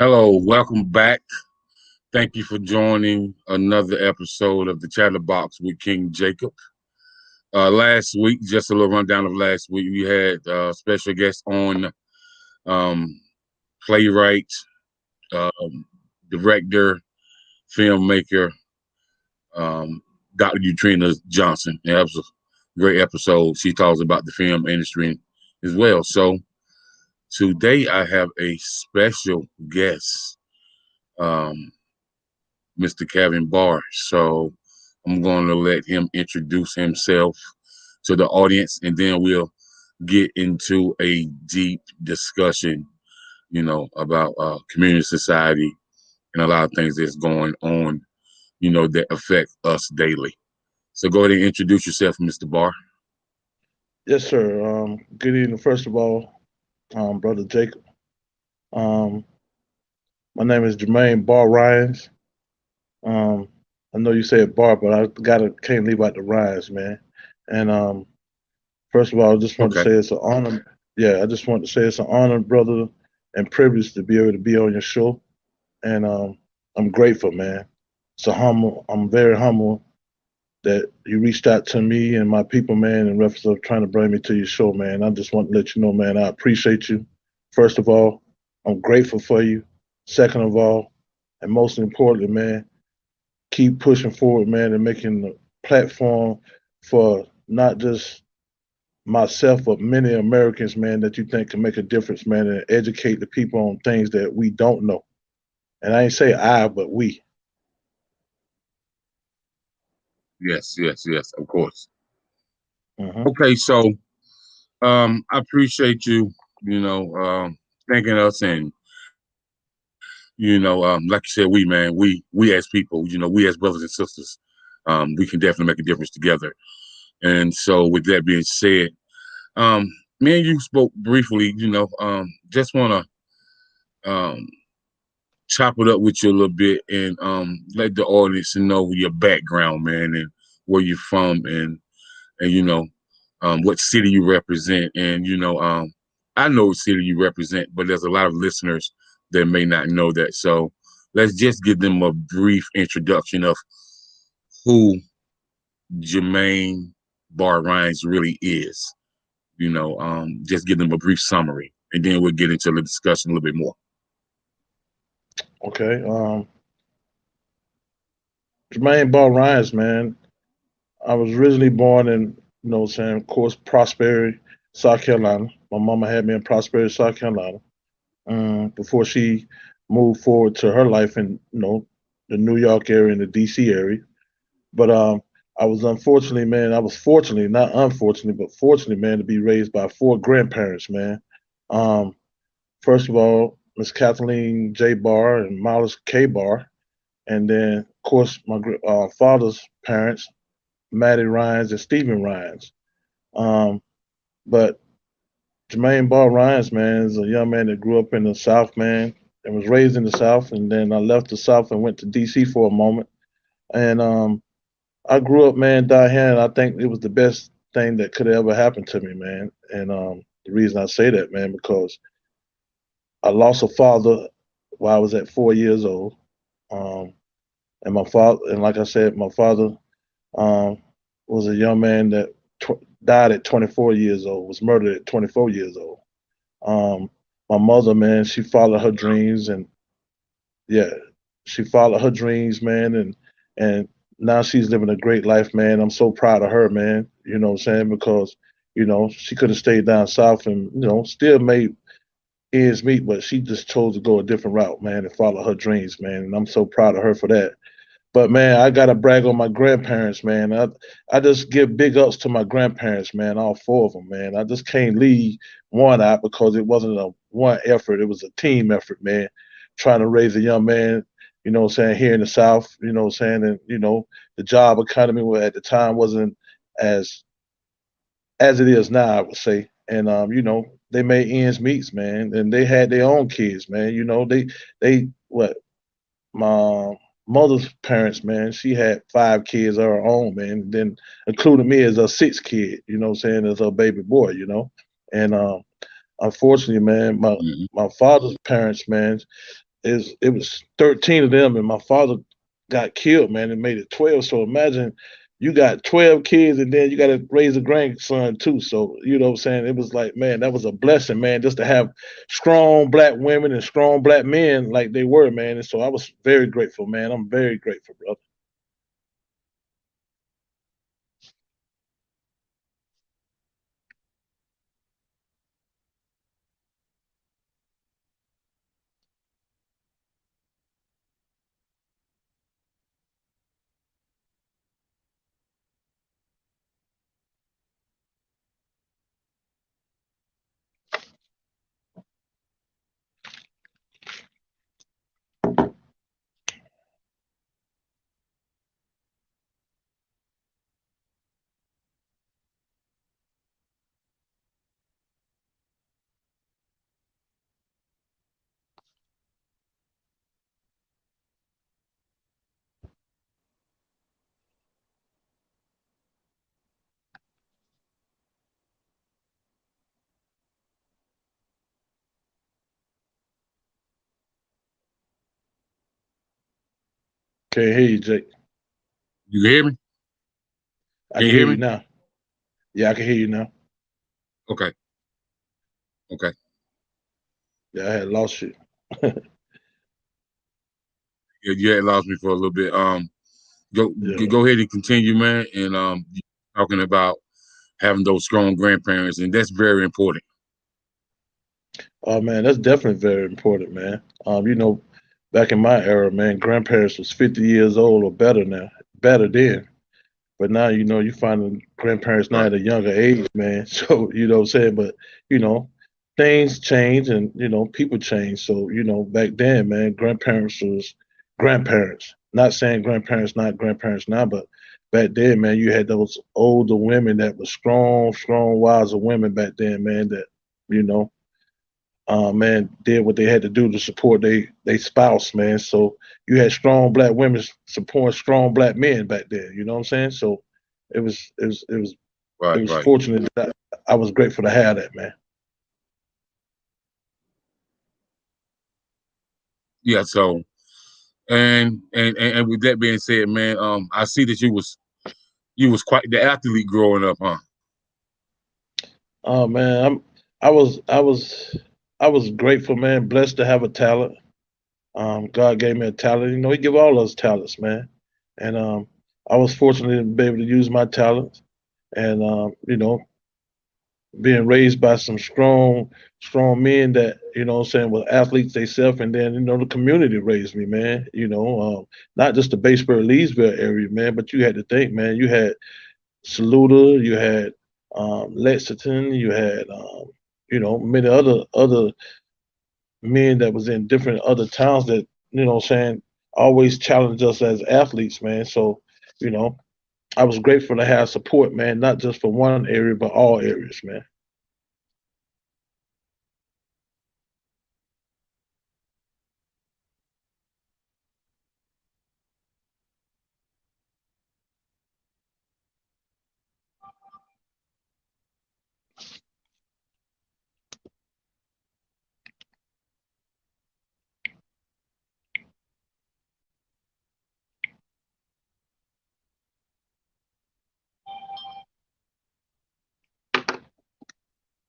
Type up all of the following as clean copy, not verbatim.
Hello, welcome back. Thank you for joining another episode of the Chatterbox with King Jacob. Last week, just a little rundown of last week, we had special guest on um, playwright, director, filmmaker, um, Dr. Eutrina Johnson. And that was a great episode. She talks about the film industry as well. So today I have a special guest. Um, Mr. Kevin Barr. So I'm going to let him introduce himself to the audience, and then we'll get into a deep discussion, about community society and a lot of things that's going on, that affect us daily. So go ahead and introduce yourself, Mr. Barr. Yes, sir. Good evening, first of all, Brother Jacob. Um, my name is Jermaine Barr Ryans. Um, I know you said Barr, but I can't leave out the Ryans, man. And first of all, I just want to Okay. say it's an honor. Yeah, I just want to say it's an honor, brother, and privilege to be able to be on your show. And I'm grateful, man. So humble. I'm very humble that you reached out to me and my people, man, in reference of trying to bring me to your show, man. I just want to let you know, man, I appreciate you. First of all, I'm grateful for you. Second of all, and most importantly, man, keep pushing forward, man, and making the platform for not just myself, but many Americans, man, that you think can make a difference, man, and educate the people on things that we don't know. And I ain't say I, but we. Yes, yes, yes, of course. Hmm. Okay, so I appreciate you, thanking us and like you said, we as people, we as brothers and sisters, we can definitely make a difference together. And so, with that being said, um, me and you spoke briefly. Just want to chop it up with you a little bit and let the audience know your background, man, and where you're from, and what city you represent, and I know what city you represent, but there's a lot of listeners that may not know that. So let's just give them a brief introduction of who Jermaine Barr Rhynes really is. Just give them a brief summary, and then we'll get into the discussion a little bit more. Okay. Jermaine Ball Ryans, man. I was originally born in, what I'm saying, of course, Prosperity, South Carolina. My mama had me in Prosperity, South Carolina, before she moved forward to her life in, the New York area and the D.C. area. But I was unfortunately, man, I was fortunately, not unfortunately, but fortunately, man, to be raised by four grandparents, man. Um, First of all, Miss Kathleen J. Barr and Miles K. Barr. And then, of course, my father's parents, Maddie Ryans and Stephen Ryans. Um, but Jermaine Ball Ryans, man, is a young man that grew up in the South, man, and was raised in the South. And then I left the South and went to D.C. for a moment. And I grew up, man, down here, and I think it was the best thing that could have ever happened to me, man. And the reason I say that, man, because I lost a father while I was at 4 years old. Um, and my father, and like I said, my father um, was a young man that died at 24 years old, was murdered at 24 years old. Um, my mother, man, she followed her dreams, and yeah, she followed her dreams, man, and now she's living a great life, man. I'm so proud of her, man. You know what I'm saying? Because she could have stayed down south and still made ends meet, but she just chose to go a different route, man, and follow her dreams, man. And I'm so proud of her for that. But man, I gotta brag on my grandparents, man. I just give big ups to my grandparents, man. All four of them, man. I just can't leave one out because it wasn't a one effort. It was a team effort, man. Trying to raise a young man, what I'm saying, here in the South, what I'm saying, and the job economy at the time wasn't as as it is now, I would say. And they made ends meets, man, and they had their own kids, man. They what my mother's parents, man, she had five kids of her own, man, then including me as a sixth kid, what I'm saying, as a baby boy. And unfortunately, man, my Mhm. my father's parents, man, it was 13 of them, and my father got killed, man, and made it 12. So imagine you got 12 kids, and then you got to raise a grandson too. So you know what I'm saying? It was like, man, that was a blessing, man, just to have strong black women and strong black men like they were, man. And so I was very grateful, man. I'm very grateful, brother. Can't hear you, Jake. You hear me? I Can can you hear hear you me? now. Yeah, I can hear you now. Okay. Okay. Yeah, I had lost you. Yeah, you had lost me for a little bit. Yeah. Go ahead and continue, man. And you talking about having those strong grandparents, and that's very important. Oh man, that's definitely very important, man. You know, back in my era, man, grandparents was 50 years old or better now, better then. But now, you know, you find grandparents now Right. at a younger age, man. So, you know what I'm saying? But, you know, things change and, you know, people change. So, you know, back then, man, grandparents was grandparents. Not saying grandparents not grandparents now, but back then, man, you had those older women that were strong, strong, wiser women back then, man, that, you know, man, did what they had to do to support they spouse, man. So you had strong black women supporting strong black men back then. You know what I'm saying? So it Right. was Right. fortunate that I was grateful to have that, man. Yeah. So, and with that being said, man, I see that you was quite the athlete growing up, huh? Oh man, I was grateful, man. Blessed to have a talent. God gave me a talent. You know, He give all us talents, man. And I was fortunate to be able to use my talents. And you know, being raised by some strong men that you know what I'm saying were athletes themselves, and then you know the community raised me, man. You know, not just the Batesburg Leesville area, man, but you had to think, man. You had Saluda, you had Lexington, you had you know many other men that was in different other towns that you know what I'm saying always challenged us as athletes, man. So you know I was grateful to have support, man, not just for one area but all areas, man.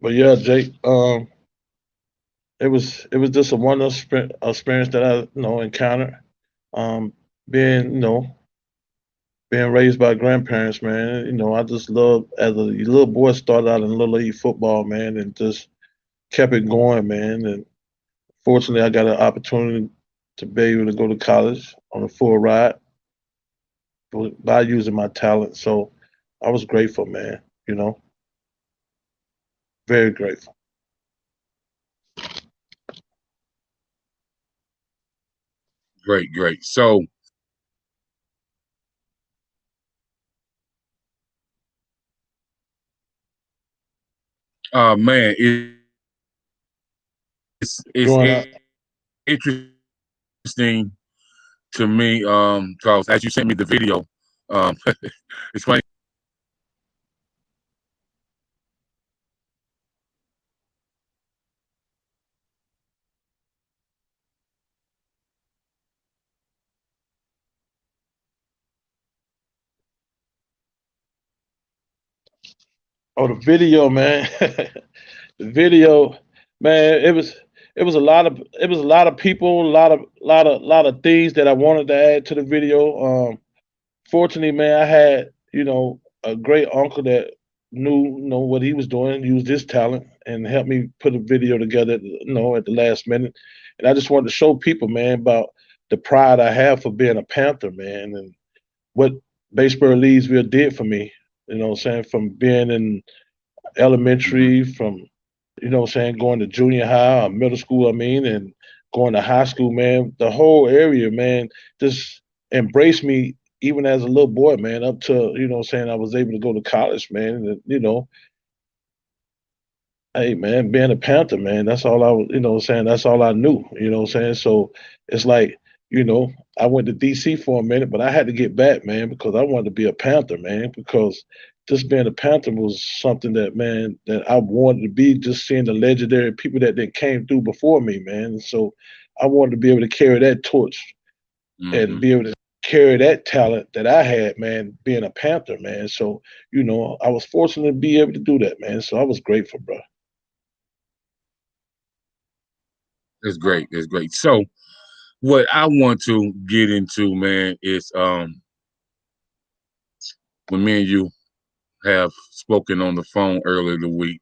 But yeah, Jake, it was just a wonderful experience that I you know encountered. Um, being you know being raised by grandparents, man. You know, I just love as a little boy started out in little league football, man, and just kept it going, man. And fortunately, I got an opportunity to be able to go to college on a full ride by using my talent. So I was grateful, man. You know, very grateful. Great. Great. So, man, it's Growing up, interesting to me, because as you sent me the video, it's funny. Oh, the video, man. The video, man. It was a lot of people, a lot of things that I wanted to add to the video. Fortunately, man, I had a great uncle that knew what he was doing, used his talent, and helped me put a video together. At the last minute, and I just wanted to show people, man, about the pride I have for being a Panther, man, and what Batesboro Leesville did for me. What I'm saying, from being in Hmm. elementary, from what I'm saying, going to junior high or middle school, I mean, and going to high school, man. The whole area, man, just embraced me even as a little boy, man, up to, what I'm saying, I was able to go to college, man. And, hey, man, being a Panther, man, that's all I was, what I'm saying, that's all I knew, what I'm saying. So it's like, you know, I went to DC for a minute, but I had to get back, man, because I wanted to be a Panther, man, because just being a Panther was something that, man, that I wanted to be, just seeing the legendary people that came through before me, man. So I wanted to be able to carry that torch and Hmm. be able to carry that talent that I had, man, being a Panther, man. So, I was fortunate to be able to do that, man. So I was grateful, bro. It's great. It's great. So what I want to get into, man, is when me and you have spoken on the phone earlier the week,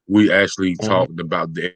we actually Mhm. talked about the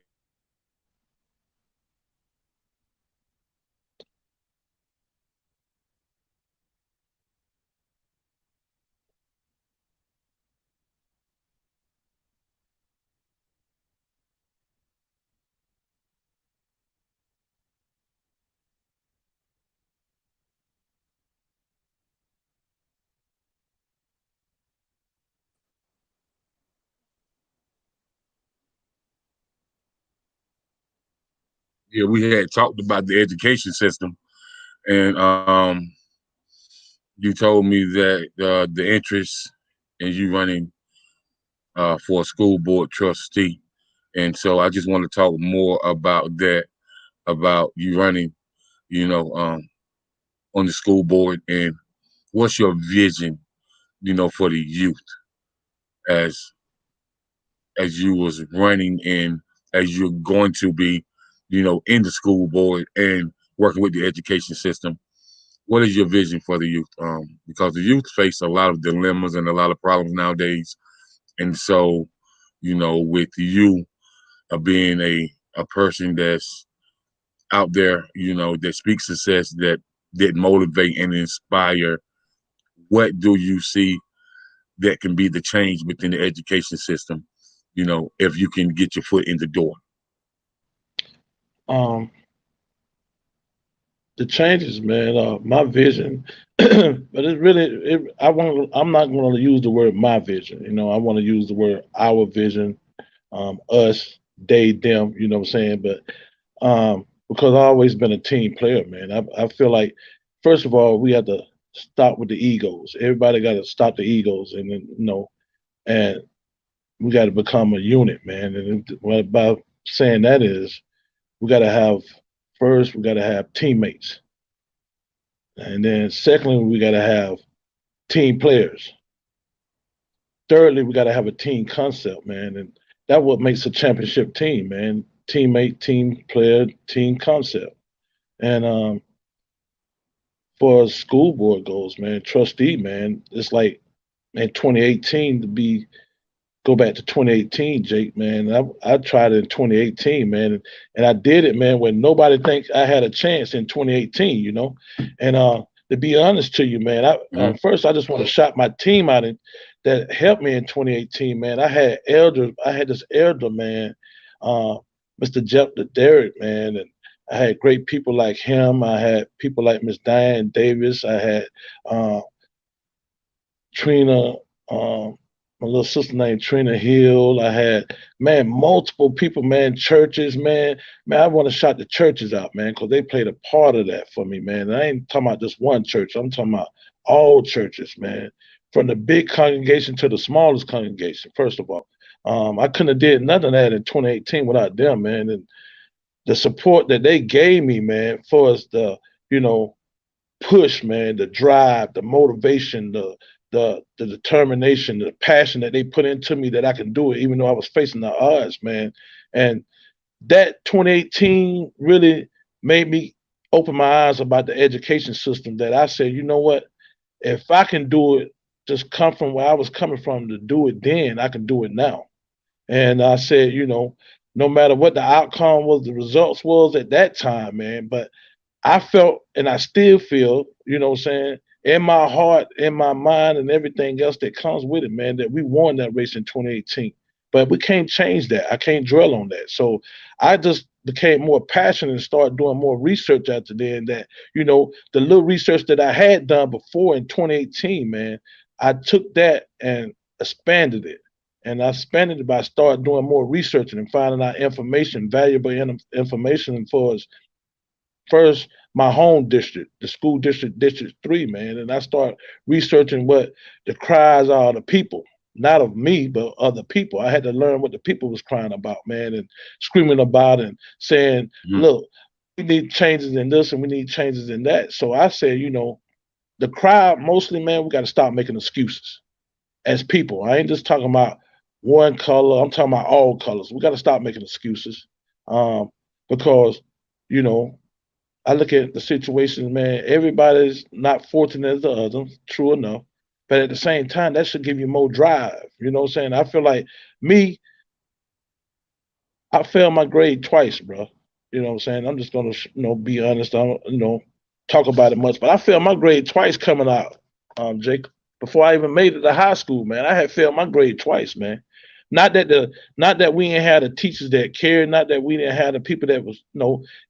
yeah, we had talked about the education system, and you told me that the interest in you running for a school board trustee, and so I just want to talk more about that, about you running, you know, on the school board, and what's your vision, for the youth as you was running and as you're going to be, in the school board and working with the education system. What is your vision for the youth? Because the youth face a lot of dilemmas and a lot of problems nowadays. And so, with you being a person that's out there, that speaks success, that motivate and inspire, what do you see that can be the change within the education system, if you can get your foot in the door? Um, the changes, man. My vision, but it's really, I'm not going to use the word my vision. I want to use the word our vision, us, they, them. You know what I'm saying? But because I've always been a team player, man. I feel like, first of all, we have to stop with the egos. Everybody got to stop the egos, and then, and we got to become a unit, man. And what by saying that is, we got to have first, we got to have teammates, and then secondly, we got to have team players. Thirdly, we got to have a team concept, man, and that what makes a championship team, man. Teammate, team player, team concept, and for as school board goes, man, trustee, man, it's like in 2018 to be go back to 2018, Jake, man. I tried it in 2018, man, and I did it, man, when nobody thinks I had a chance in 2018, And to be honest to you, man, Hmm. first I just want to shout my team out that helped me in 2018, man. I had this elder, man, uh, Mr. Jeff the Derrick, man, and I had great people like him. I had people like Miss Diane Davis. I had uh, Trina, my little sister named Trina Hill. I had, man, multiple people, man, churches, man. Man, I want to shout the churches out, man, because they played a part of that for me, man. And I ain't talking about just one church. I'm talking about all churches, man, from the big congregation to the smallest congregation, first of all. I couldn't have did none of that in 2018 without them, man. And the support that they gave me, man, for us you know, push, man, the drive, the motivation, the determination, the passion that they put into me that I can do it, even though I was facing the odds, man. And that 2018 really made me open my eyes about the education system. That I said, you know what, if I can do it, just come from where I was coming from to do it then, I can do it now. And I said, no matter what the outcome was, the results was at that time, man. But I felt and I still feel, what I'm saying, in my heart, in my mind, and everything else that comes with it, man, that we won that race in 2018. But we can't change that. I can't dwell on that. So I just became more passionate and started doing more research after then. That, the little research that I had done before in 2018, man, I took that and expanded it. And I expanded it by start doing more research and finding out information, valuable information for us first my home district, the school district, District 3, man. And I start researching what the cries are of the people, not of me, but of the people. I had to learn what the people was crying about, man, and screaming about and saying, Mhm. look, we need changes in this and we need changes in that. So I said, the crowd mostly, man, we got to stop making excuses as people. I ain't just talking about one color. I'm talking about all colors. We got to stop making excuses because, you know, I look at the situations, man. Everybody's not fortunate as the other, true enough. But at the same time, that should give you more drive. You know what I'm saying? I feel like me, I failed my grade twice, bro. You know what I'm saying? I'm just gonna, be honest. I don't, talk about it much, but I failed my grade twice coming out, Jake. Before I even made it to high school, man, I had failed my grade twice, man. Not that we didn't have the teachers that cared, not that we didn't have the people that was,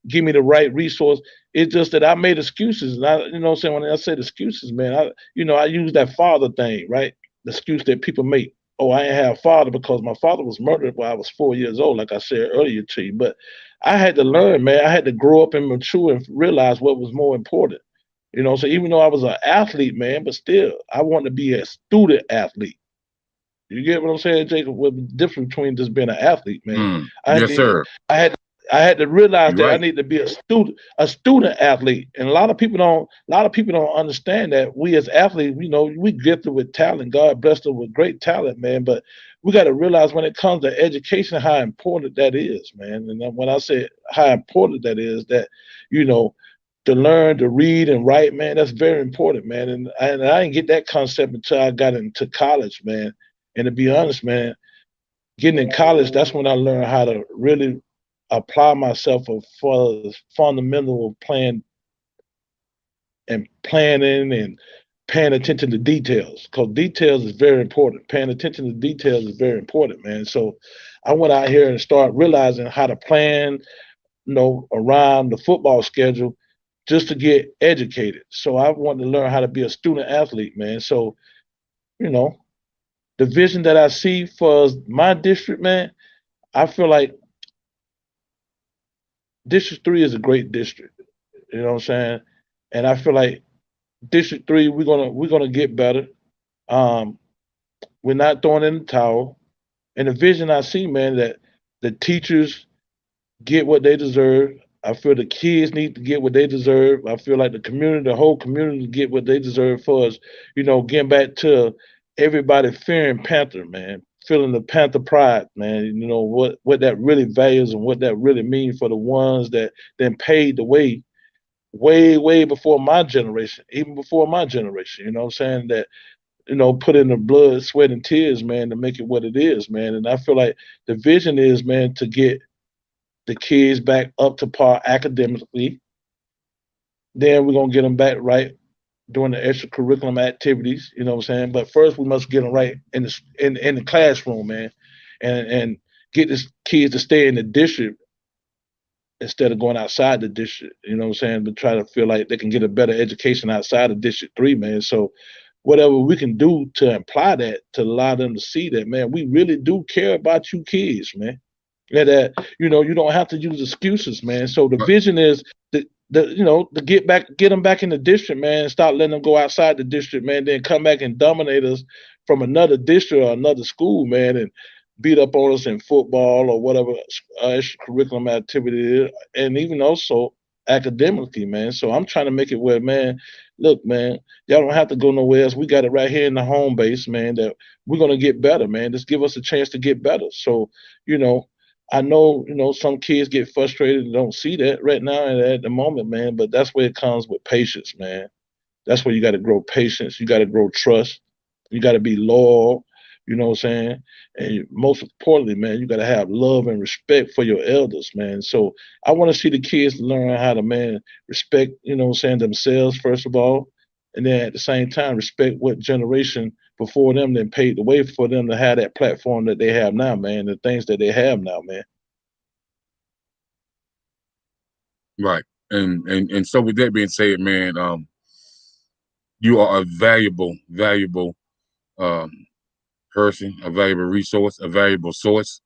give me the right resource. It's just that I made excuses, and I, what I'm saying, when I said excuses, man, I use that father thing, right? The excuse that people make. Oh, I didn't have a father because my father was murdered while I was 4 years old, like I said earlier to you. But I had to learn, man. I had to grow up and mature and realize what was more important. So even though I was an athlete, man, but still, I wanted to be a student athlete. You get what I'm saying, Jacob? What the difference between just being an athlete, man? Mm. I Yes, need, sir. I had, I had to realize You're that I right. need to be a student athlete, and a lot of people don't understand that we as athletes, we gifted with talent. God blessed us with great talent, man. But we got to realize when it comes to education, how important that is, man. And then when I say how important that is, that you know, to learn to read and write, man, that's very important, man. And I didn't get that concept until I got into college, man. And to be honest, man, getting in college, that's when I learned how to really apply myself for the fundamental of planning and paying attention to details. Because details is very important. Paying attention to details is very important, man. So I went out here and started realizing how to plan, around the football schedule just to get educated. So I wanted to learn how to be a student athlete, man. So, you know, the vision that I see for my district, man, I feel like District 3 is a great district. You know what I'm saying? And I feel like District 3, we're gonna get better. Um, we're not throwing in the towel. And the vision I see, man, that the teachers get what they deserve. I feel the kids need to get what they deserve. I feel like the whole community get what they deserve for us. Getting back to everybody fearing Panther, man, feeling the Panther pride, man. What that really values and what that really means for the ones that then paid the way, way, way before my generation, even before my generation. You know what I'm saying? That put in the blood, sweat, and tears, man, to make it what it is, man. And I feel like the vision is, man, to get the kids back up to par academically. Then we're gonna get them back right doing the extracurriculum activities. You know what I'm saying? But first, we must get them right in the classroom, man, and get this kids to stay in the district instead of going outside the district. You know what I'm saying? But try to feel like they can get a better education outside of District 3, man. So whatever we can do to imply that, to allow them to see that, man, we really do care about you kids, man. And that you don't have to use excuses, man. So the But vision is to get them back in the district, man, and start letting them go outside the district, man. Then come back and dominate us from another district or another school, man, and beat up on us in football or whatever extracurriculum activity is, and even also academically, man. So I'm trying to make it where, man, look, man, y'all don't have to go nowhere else. We got it right here in the home base, man, that we're gonna get better, man. Just give us a chance to get better. So, you know, I know, some kids get frustrated and don't see that right now and at the moment, man, but that's where it comes with patience, man. That's where you got to grow patience. You got to grow trust. You got to be loyal. You know what I'm saying? And most importantly, man, you got to have love and respect for your elders, man. So I want to see the kids learn how to, man, respect, what I'm saying, themselves, first of all. And then at the same time, respect what generation before them then paved the way for them to have that platform that they have now, man, the things that they have now, man. Right. And so with that being said, man, you are a valuable um person, a valuable resource, a valuable source,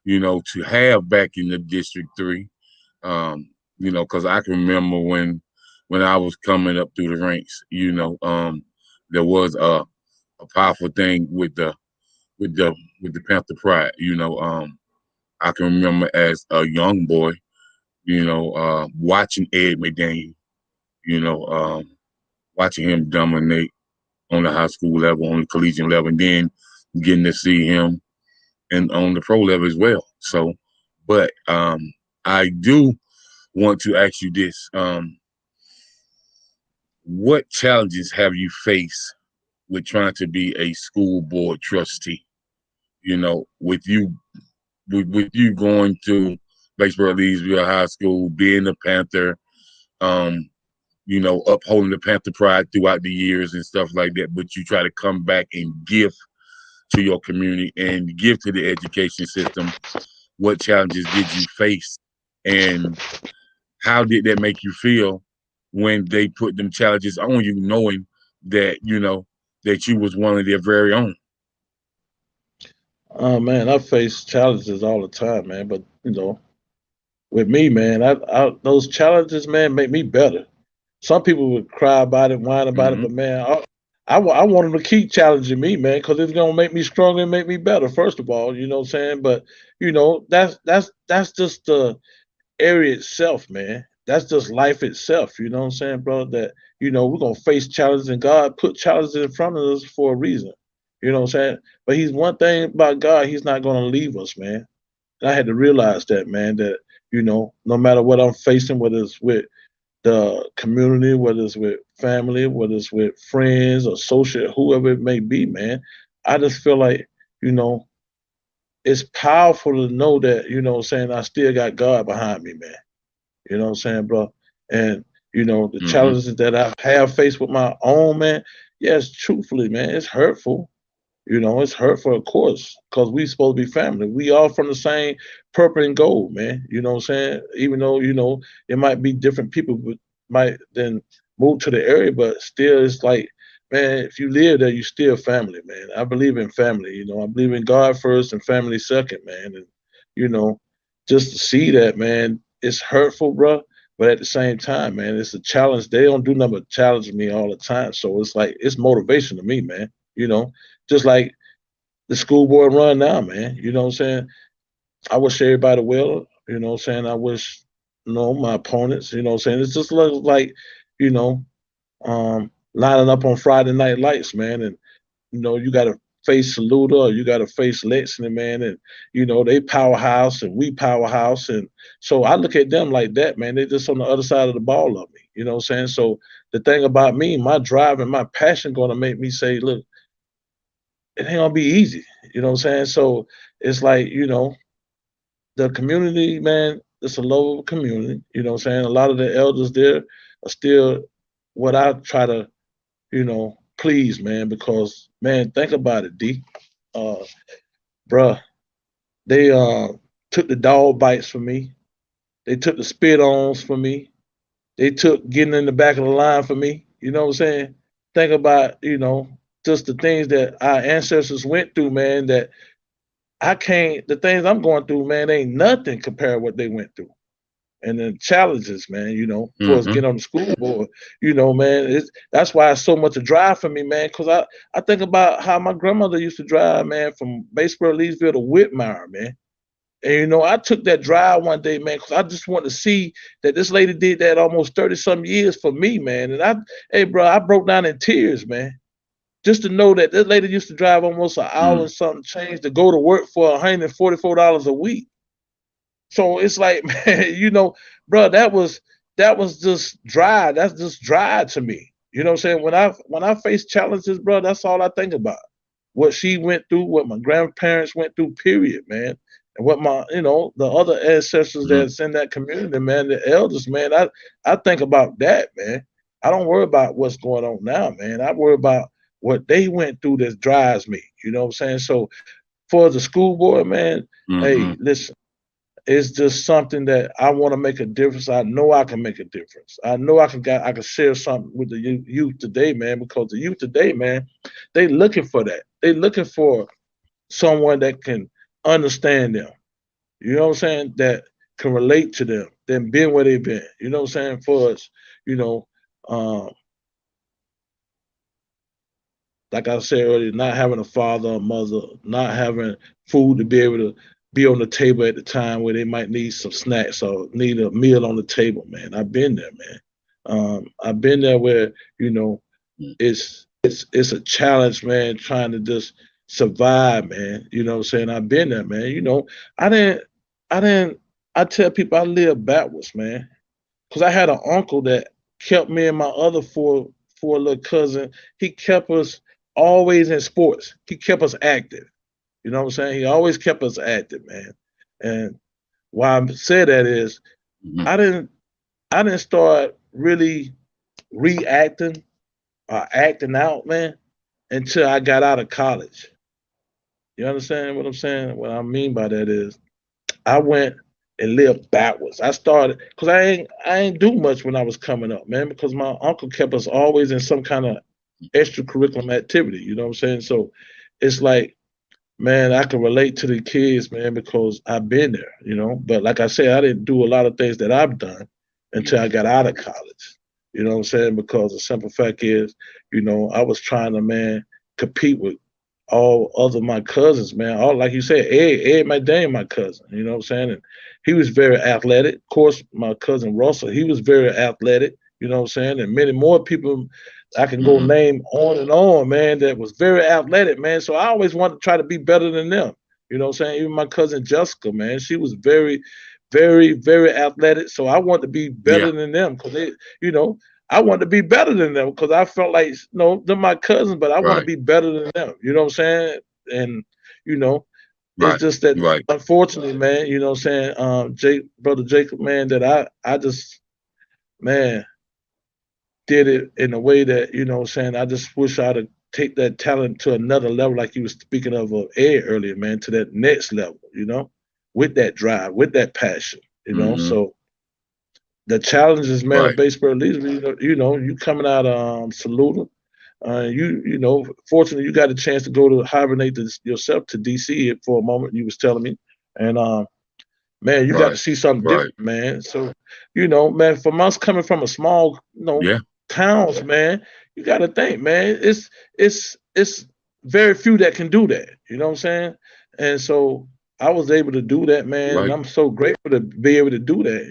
to have back in the District 3. Because I can remember when I was coming up through the ranks, there was a powerful thing with the with the Panther Pride. I can remember as a young boy, watching Ed McDaniel, you know, um, watching him dominate on the high school level, on the collegiate level, and then getting to see him and on the pro level as well. So, but I do want to ask you this: what challenges have you faced with trying to be a school board trustee? With you going to Batesboro Leesville High School, being a Panther, um, upholding the Panther pride throughout the years and stuff like that, but you try to come back and give to your community and give to the education system. What challenges did you face, and how did that make you feel when they put them challenges on you, knowing that that you was one of their very own? Oh man, I face challenges all the time, man. But with me, man, those challenges, man, make me better. Some people would cry about it, whine about it, Hmm. but man, I want them to keep challenging me, man, because it's gonna make me stronger and make me better. First of all, you know what I'm saying. But that's just the area itself, man. That's just life itself. You know what I'm saying, bro? That we're gonna face challenges, and God put challenges in front of us for a reason. You know what I'm saying? But He's one thing about God, He's not gonna leave us, man. And I had to realize that, man, that no matter what I'm facing, whether it's with the community, whether it's with family, whether it's with friends or social, whoever it may be, man, I just feel like, you know, it's powerful to know that, what I'm saying, I still got God behind me, man. You know what I'm saying, bro? And, the Hmm. challenges that I have faced with my own, man, yes, truthfully, man, it's hurtful. It's hurtful, of course, because we supposed to be family. We all from the same purple and gold, man. You know what I'm saying? Even though, it might be different people might then move to the area, but still it's like, man, if you live there, you still family, man. I believe in family, I believe in God first and family second, man. And, you know, just to see that, man, it's hurtful, bro. But at the same time, man, it's a challenge. They don't do nothing but challenge me all the time. So it's like it's motivation to me, man. You know, just like the school board run now, man. You know what I'm saying? I wish everybody well. You know what I'm saying? I wish, my opponents, you know what I'm saying? It's just like, you know, lining up on Friday Night Lights, man. And, you got to face Saluda or you got to face Lexington, man. And, they powerhouse and we powerhouse. And so I look at them like that, man. They're just on the other side of the ball of me. You know what I'm saying? So the thing about me, my drive and my passion going to make me say, look, it ain't gonna be easy. You know what I'm saying? So it's like, the community, man, it's a local community. You know what I'm saying? A lot of the elders there are still what I try to, please, man, because man, think about it, D. Uh bruh, they took the dog bites from me. They took the spit ons from me. They took getting in the back of the line for me. You know what I'm saying? Think about, just the things that our ancestors went through, man, that I can't. The things I'm going through, man, ain't nothing compared to what they went through. And the challenges, man, for us Hmm. get on the school board, man, that's why it's so much a drive for me, man. Cause I think about how my grandmother used to drive, man, from Batesboro, Leesville to Whitmire, man. And I took that drive one day, man, because I just wanted to see that this lady did that almost 30 some years for me, man. And hey, bro, I broke down in tears, man, just to know that this lady used to drive almost an hour Mm, and something change to go to work for $144 a week. So it's like, man, bro, that was just dry. That's just dry to me. You know what I'm saying? When I face challenges, bro, that's all I think about. What she went through, what my grandparents went through, period, man. And what the other ancestors mm, that's in that community, man, the elders, man, I think about that, man. I don't worry about what's going on now, man. I worry about what they went through that drives me. You know what I'm saying? So for the school board, man, hey, mm, listen, it's just something that I want to make a difference. I know I can make a difference. I know I can share something with the youth today, man, because the youth today, man, they looking for that. They looking for someone that can understand them. You know what I'm saying? That can relate to them, then been where they've been. You know what I'm saying? For us, you know, um, like I said earlier, not having a father or mother, not having food to be able to be on the table at the time where they might need some snacks or need a meal on the table, man. I've been there, man. I've been there where, you know, mm. it's a challenge, man, trying to just survive, man. You know what I'm saying? I've been there, man. I didn't I didn't I tell people I lived backwards, man. Cause I had an uncle that kept me and my other four little cousin. He kept us always in sports. He kept us active. You know what I'm saying? He always kept us active, man. And why I say that is Mhm. I didn't I didn't start really reacting or acting out, man, until I got out of college. You understand what I'm saying? What I mean by that is I went and lived backwards. I started because I ain't do much when I was coming up, man, because my uncle kept us always in some kind of extracurricular activity. You know what I'm saying? So it's like, man, I can relate to the kids, man, because I've been there, But like I said, I didn't do a lot of things that I've done until I got out of college. You know what I'm saying? Because the simple fact is, I was trying to, man, compete with all other my cousins, man. All like you said, Ed McDaniel, my cousin. You know what I'm saying? And he was very athletic. Of course, my cousin Russell, he was very athletic. You know what I'm saying? And many more people I can go Mhm. name on and on, man, that was very athletic, man. So I always wanted to try to be better than them. You know what I'm saying? Even my cousin Jessica, man, she was very, very, very athletic. So I wanted to be Yeah. better than them because you know, I wanted to be better than them because I felt like, they're my cousins, but I want to Right. be better than them. You know what I'm saying? And, you know, it's Right. just that Right. unfortunately, man, you know what I'm saying? Brother Jacob, man, that I just, man, did it in a way that, you know what I'm saying, I just wish I'd have take that talent to another level, like you was speaking of Ed earlier, man, to that next level, with that drive, with that passion, Mhm. So the challenges, man, of Right. baseball leaders, you coming out Saluda, fortunately you got a chance to go to hibernate yourself to DC for a moment. You was telling me, and man, you got to Right. see something Right. different, man. So, man, from us coming from a small, Yeah. towns, man, you got to think, man, it's very few that can do that. You know what I'm saying? And so I was able to do that, man, and Right. I'm so grateful to be able to do that.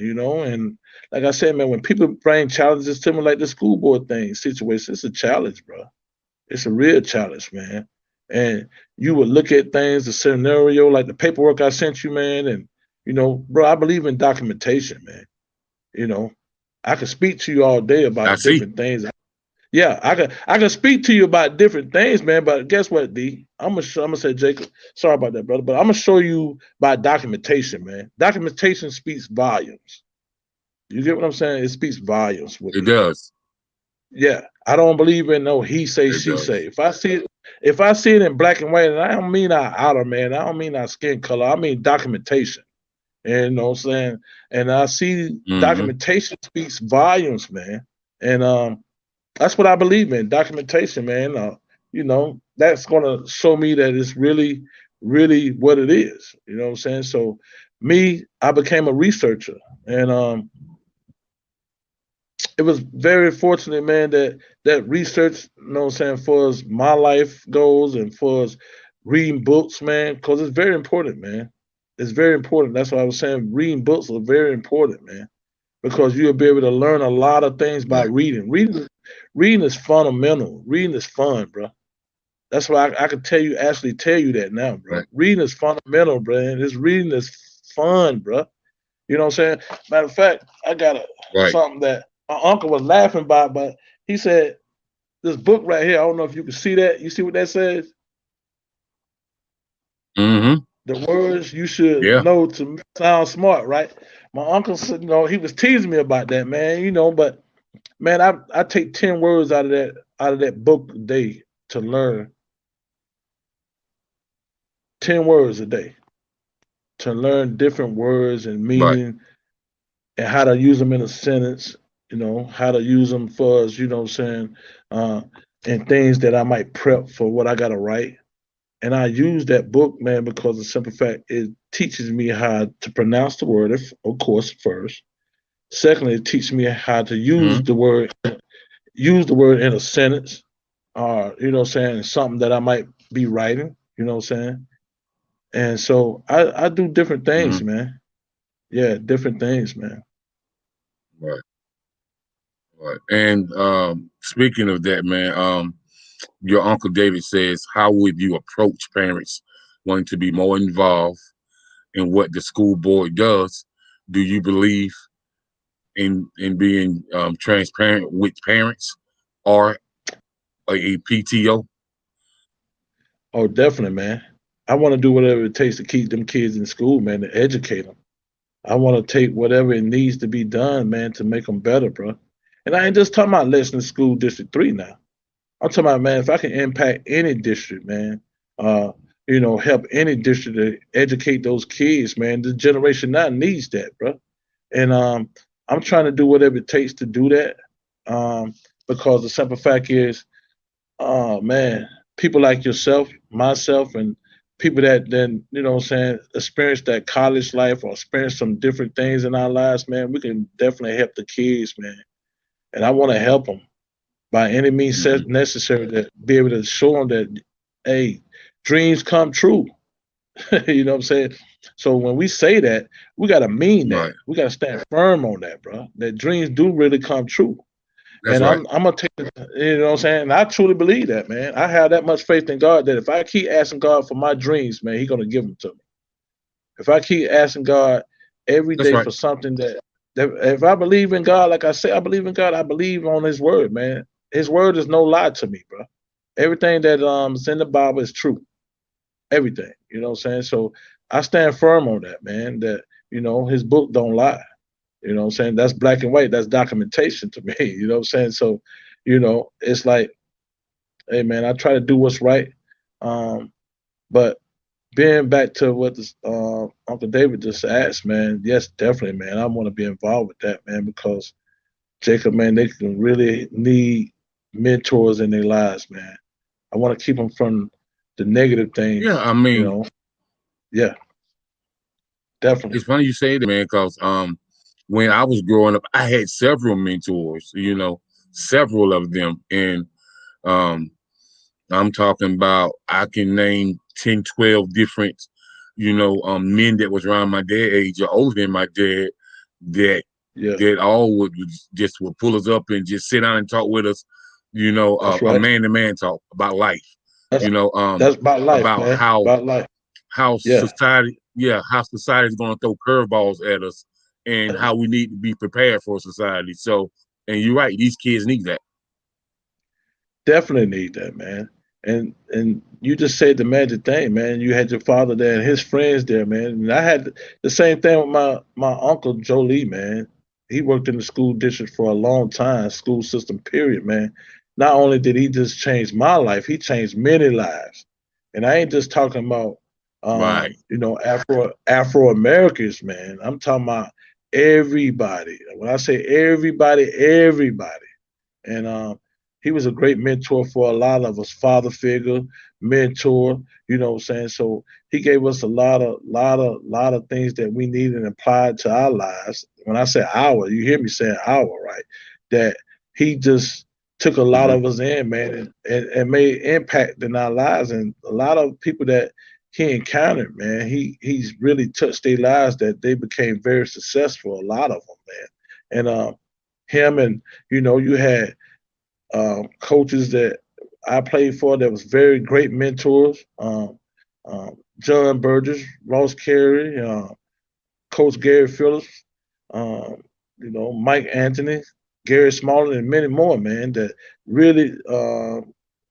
And like I said, man, when people bring challenges to me, like the school board thing situation, it's a challenge, bro. It's a real challenge, man. And you would look at things, the scenario, like the paperwork I sent you, man, and bro, I believe in documentation, man. You know, I can speak to you all day I about see. different things. Yeah, I can speak to you about different things, man. But guess what, D? I'm gonna say, Jacob. Sorry about that, brother. But I'm gonna show you by documentation, man. Documentation speaks volumes. You get what I'm saying? It speaks volumes with It me. does. Yeah, I don't believe in no he say It she does. say. If I see it in black and white, and I don't mean our outer man, I don't mean our skin color, I mean documentation. And you know what I'm saying? And I see Mhm. documentation speaks volumes, man. And that's what I believe in, documentation, man. That's gonna show me that it's really, really what it is. You know what I'm saying? So me, I became a researcher. And it was very fortunate, man, that research, what I'm saying, for as my life goes and for as reading books, man, because it's very important, man. It's very important. That's why I was saying reading books are very important, man, because you'll be able to learn a lot of things by Right. reading. Reading is fundamental. Reading is fun, bro. That's why I could actually tell you that now, bro. Right. Reading is fundamental, bro. And this reading is fun, bro. You know what I'm saying? Matter of fact, I got Right. something that my uncle was laughing about, but he said, this book right here, I don't know if you can see that. You see what that says? Mm-hmm. The words you should Yeah. know to sound smart, right? My uncle said, he was teasing me about that, man. But man, I take 10 words out of that book a day to learn 10 words a day to learn different words and Right. meaning and how to use them in a sentence, how to use them for us, what I'm saying, uh, and things that I might prep for what I got to write. And I use that book, man, because the simple fact it teaches me how to pronounce the word, of course, first. Secondly, it teaches me how to Mm-hmm. use the word in a sentence, or what I'm saying, something that I might be writing, what I'm saying. And so I do different things, Mm-hmm. man. Yeah, different things, man. Right. Right. And speaking of that, man, your Uncle David says, how would you approach parents wanting to be more involved in what the school board does? Do you believe in being transparent with parents or a PTO? Oh, definitely, man. I want to do whatever it takes to keep them kids in school, man, to educate them. I want to take whatever it needs to be done, man, to make them better, bro. And I ain't just talking about Lexington School District 3 now. I'm talking about, man, if I can impact any district, man, uh, help any district to educate those kids, man, the generation now needs that, bro. And I'm trying to do whatever it takes to do that, because the simple fact is, oh man, people like yourself, myself, and people that then, what I'm saying, experience that college life or experience some different things in our lives, man, we can definitely help the kids, man. And I want to help them by any means Hmm. necessary to be able to show them that, hey, dreams come true. You know what I'm saying? So when we say that, we got to mean that. Right. We got to stand firm on that, bro. That dreams do really come true. That's And right. I'm gonna take it, what I'm saying? And I truly believe that, man. I have that much faith in God that if I keep asking God for my dreams, man, He's gonna give them to me. If I keep asking God every That's day right. for something that if I believe in God, like I say, I believe in God, I believe on His word, man. His word is no lie to me, bro. Everything that is in the Bible is true. Everything. You know what I'm saying? So I stand firm on that, man, that His book don't lie. You know what I'm saying? That's black and white. That's documentation to me. You know what I'm saying? So, it's like, hey man, I try to do what's right. But being back to what this, Uncle David just asked, man, yes, definitely, man. I want to be involved with that, man, because Jacob, man, they can really need mentors in their lives, man. I want to keep them from the negative Yeah. things, I you mean, know. Yeah, definitely. it's funny you say that, man, because when I was growing up, I had several mentors. Several of them, and um, I'm talking about I can name 10, 12 different, men that was around my dad age or older than my dad that Yeah, that all would pull us up and just sit down and talk with us, that's a right. man to man talk about life, That's you know, that's about life, about man. About life. how Yeah. society, yeah, how society is going to throw curveballs at us, and how we need to be prepared for society. So, and you're right, these kids need that. Definitely need that, man. And you just said the magic thing, man. You had your father there and his friends there, man. And I had the same thing with my uncle Joe Lee, man. He worked in the school district for a long time, school system period, man. Not only did he just change my life, he changed many lives. And I ain't just talking about Right. Afro Americans, man. I'm talking about everybody. When I say everybody, everybody. And he was a great mentor for a lot of us, father figure, mentor, you know what I'm saying? So he gave us a lot of things that we needed and applied to our lives. When I say our, you hear me saying our, right? That he just took a lot Hmm. of us in, man, and made impact in our lives. And a lot of people that he encountered, man, he's really touched their lives that they became very successful. A lot of them, man, and him and you had coaches that I played for that was very great mentors. John Burgess, Ross Carey, Coach Gary Phillips, um, Mike Anthony, Gary Smalling, and many more, man, that really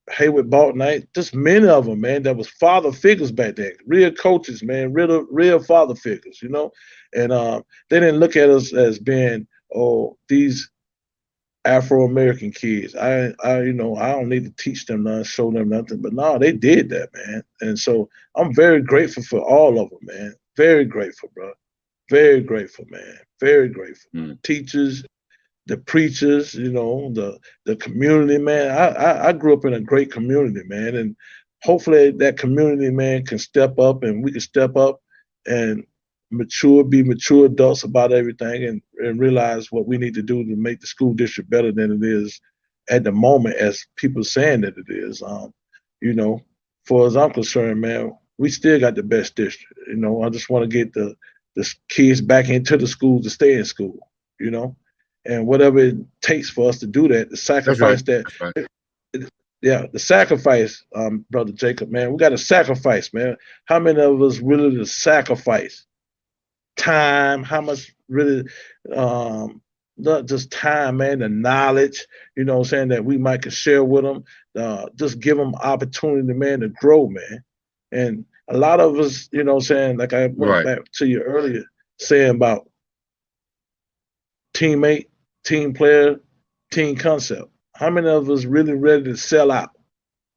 Hayward Balt Knight, just many of them, man, that was father figures back then, real coaches, man, real father figures, and they didn't look at us as being, oh, these Afro American kids. I don't need to teach them nothing, show them nothing, but no, they did that, man, and so I'm very grateful for all of them, man, very grateful, bro. Very grateful, man. Very grateful. Mm. Teachers, the preachers, the community, man. I grew up in a great community, man, and hopefully that community, man, can step up and we can step up and be mature adults about everything and realize what we need to do to make the school district better than it is at the moment, as people saying that it is. You know, for as I'm concerned, man, we still got the best district. I just want to get the kids back into the school to stay in school, you know, and whatever it takes for us to do that, the That's right. sacrifice that, That's right. yeah, the sacrifice, brother Jacob, man, we got to sacrifice, man. How many of us really to sacrifice time? How much really, not just time, man, the knowledge, saying that we might could share with them, just give them opportunity, man, to grow, man. And a lot of us, saying, like I went Right. back to you earlier, saying about teammate, team player, team concept. How many of us really ready to sell out?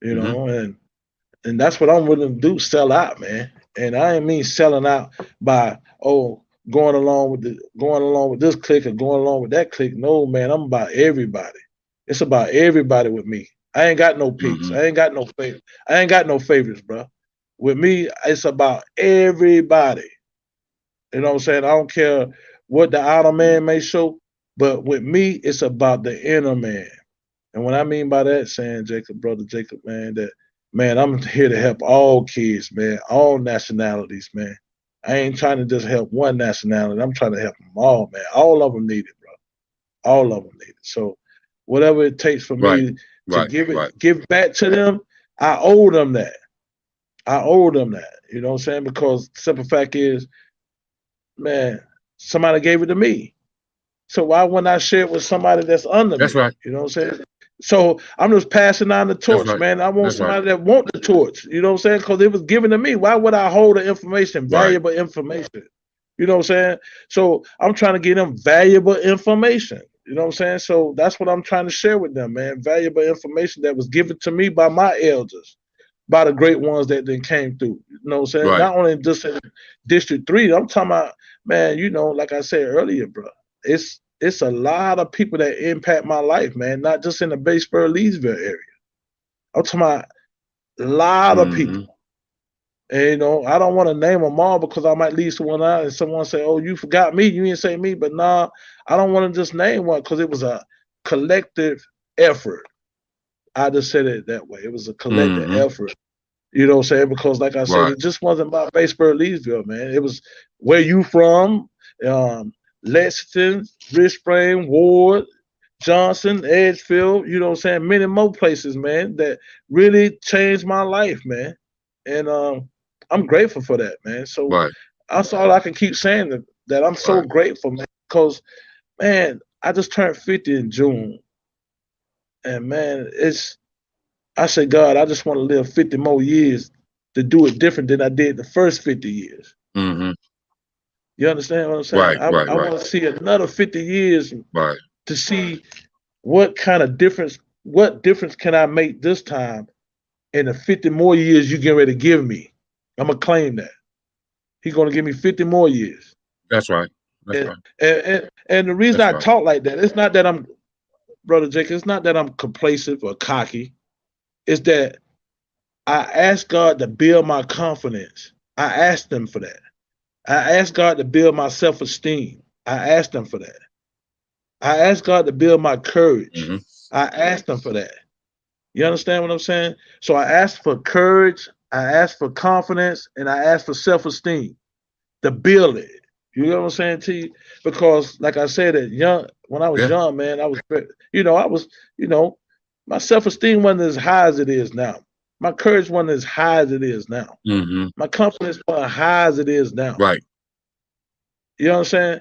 Hmm. And that's what I'm willing to do, sell out, man. And I ain't mean selling out by going along with this clique or going along with that clique. No, man, I'm about everybody. It's about everybody with me. I ain't got no picks. Hmm. I ain't got no favorites. I ain't got no favorites, bro. With me, it's about everybody. You know what I'm saying? I don't care what the outer man may show, but with me, it's about the inner man. And what I mean by that, saying Jacob, brother Jacob, man, that man, I'm here to help all kids, man, all nationalities, man. I ain't trying to just help one nationality. I'm trying to help them all, man. All of them need it, bro. All of them need it. So whatever it takes for Right. me to Right. Right. give back to them, I owe them that. I owe them that. You know what I'm saying? Because the simple fact is, man, somebody gave it to me. So why wouldn't I share it with somebody that's under That's me? right. You know what I'm saying? So I'm just passing on the That's torch, right. man. I want That's right. somebody that want the torch. You know what I'm saying? Because it was given to me. Why would I hold the information, Right. valuable information? You know what I'm saying? So I'm trying to get them valuable information. You know what I'm saying? So that's what I'm trying to share with them, man. Valuable information that was given to me by my elders, by the great ones that then came through. You know what I'm saying? Right. Not only just in District 3, I'm talking about, man, like I said earlier, bro, it's a lot of people that impact my life, man, not just in the Batesboro, Leesville area. I'm talking about a lot of Hmm. people. And, I don't want to name them all because I might leave someone out and someone say, oh, you forgot me. You didn't say me. But nah, I don't want to just name one because it was a collective effort. I just said it that way. It was a collective Hmm. effort. You know what I'm saying? Because like I said, Right. it just wasn't about Batesboro, Leesville, man. It was where you from, um, Lexington, Rich Spring, Ward, Johnson, Edgefield, you know what I'm saying? Many more places, man, that really changed my life, man. And I'm grateful for that, man. So Right. that's all I can keep saying, that I'm so Right. grateful, man. Because, man, I just turned 50 in June. And, man, I said, God, I just want to live 50 more years to do it different than I did the first 50 years. Hmm. You understand what I'm saying? Right. I, Right. I Right. want to see another 50 years Right. to see what difference can I make this time in the 50 more years you get ready to give me. I'm going to claim that. He's going to give me 50 more years. That's right. That's And, right. and the reason That's I right. talk like that, it's not that I'm, Brother Jake, it's not that I'm complacent or cocky. It's that I ask God to build my confidence. I asked him for that. I asked God to build my self-esteem. I asked him for that. I asked God to build my courage. Hmm. I asked him for that. You understand what I'm saying? So I asked for courage. I asked for confidence and I asked for self-esteem to build it. You know what I'm saying to you? Because like I said, when I was Yeah. young, man, I was, I was, you know, my self-esteem wasn't as high as it is now. My courage wasn't as high as it is now. Mm-hmm. My confidence wasn't high as it is now. Right. You know what I'm saying?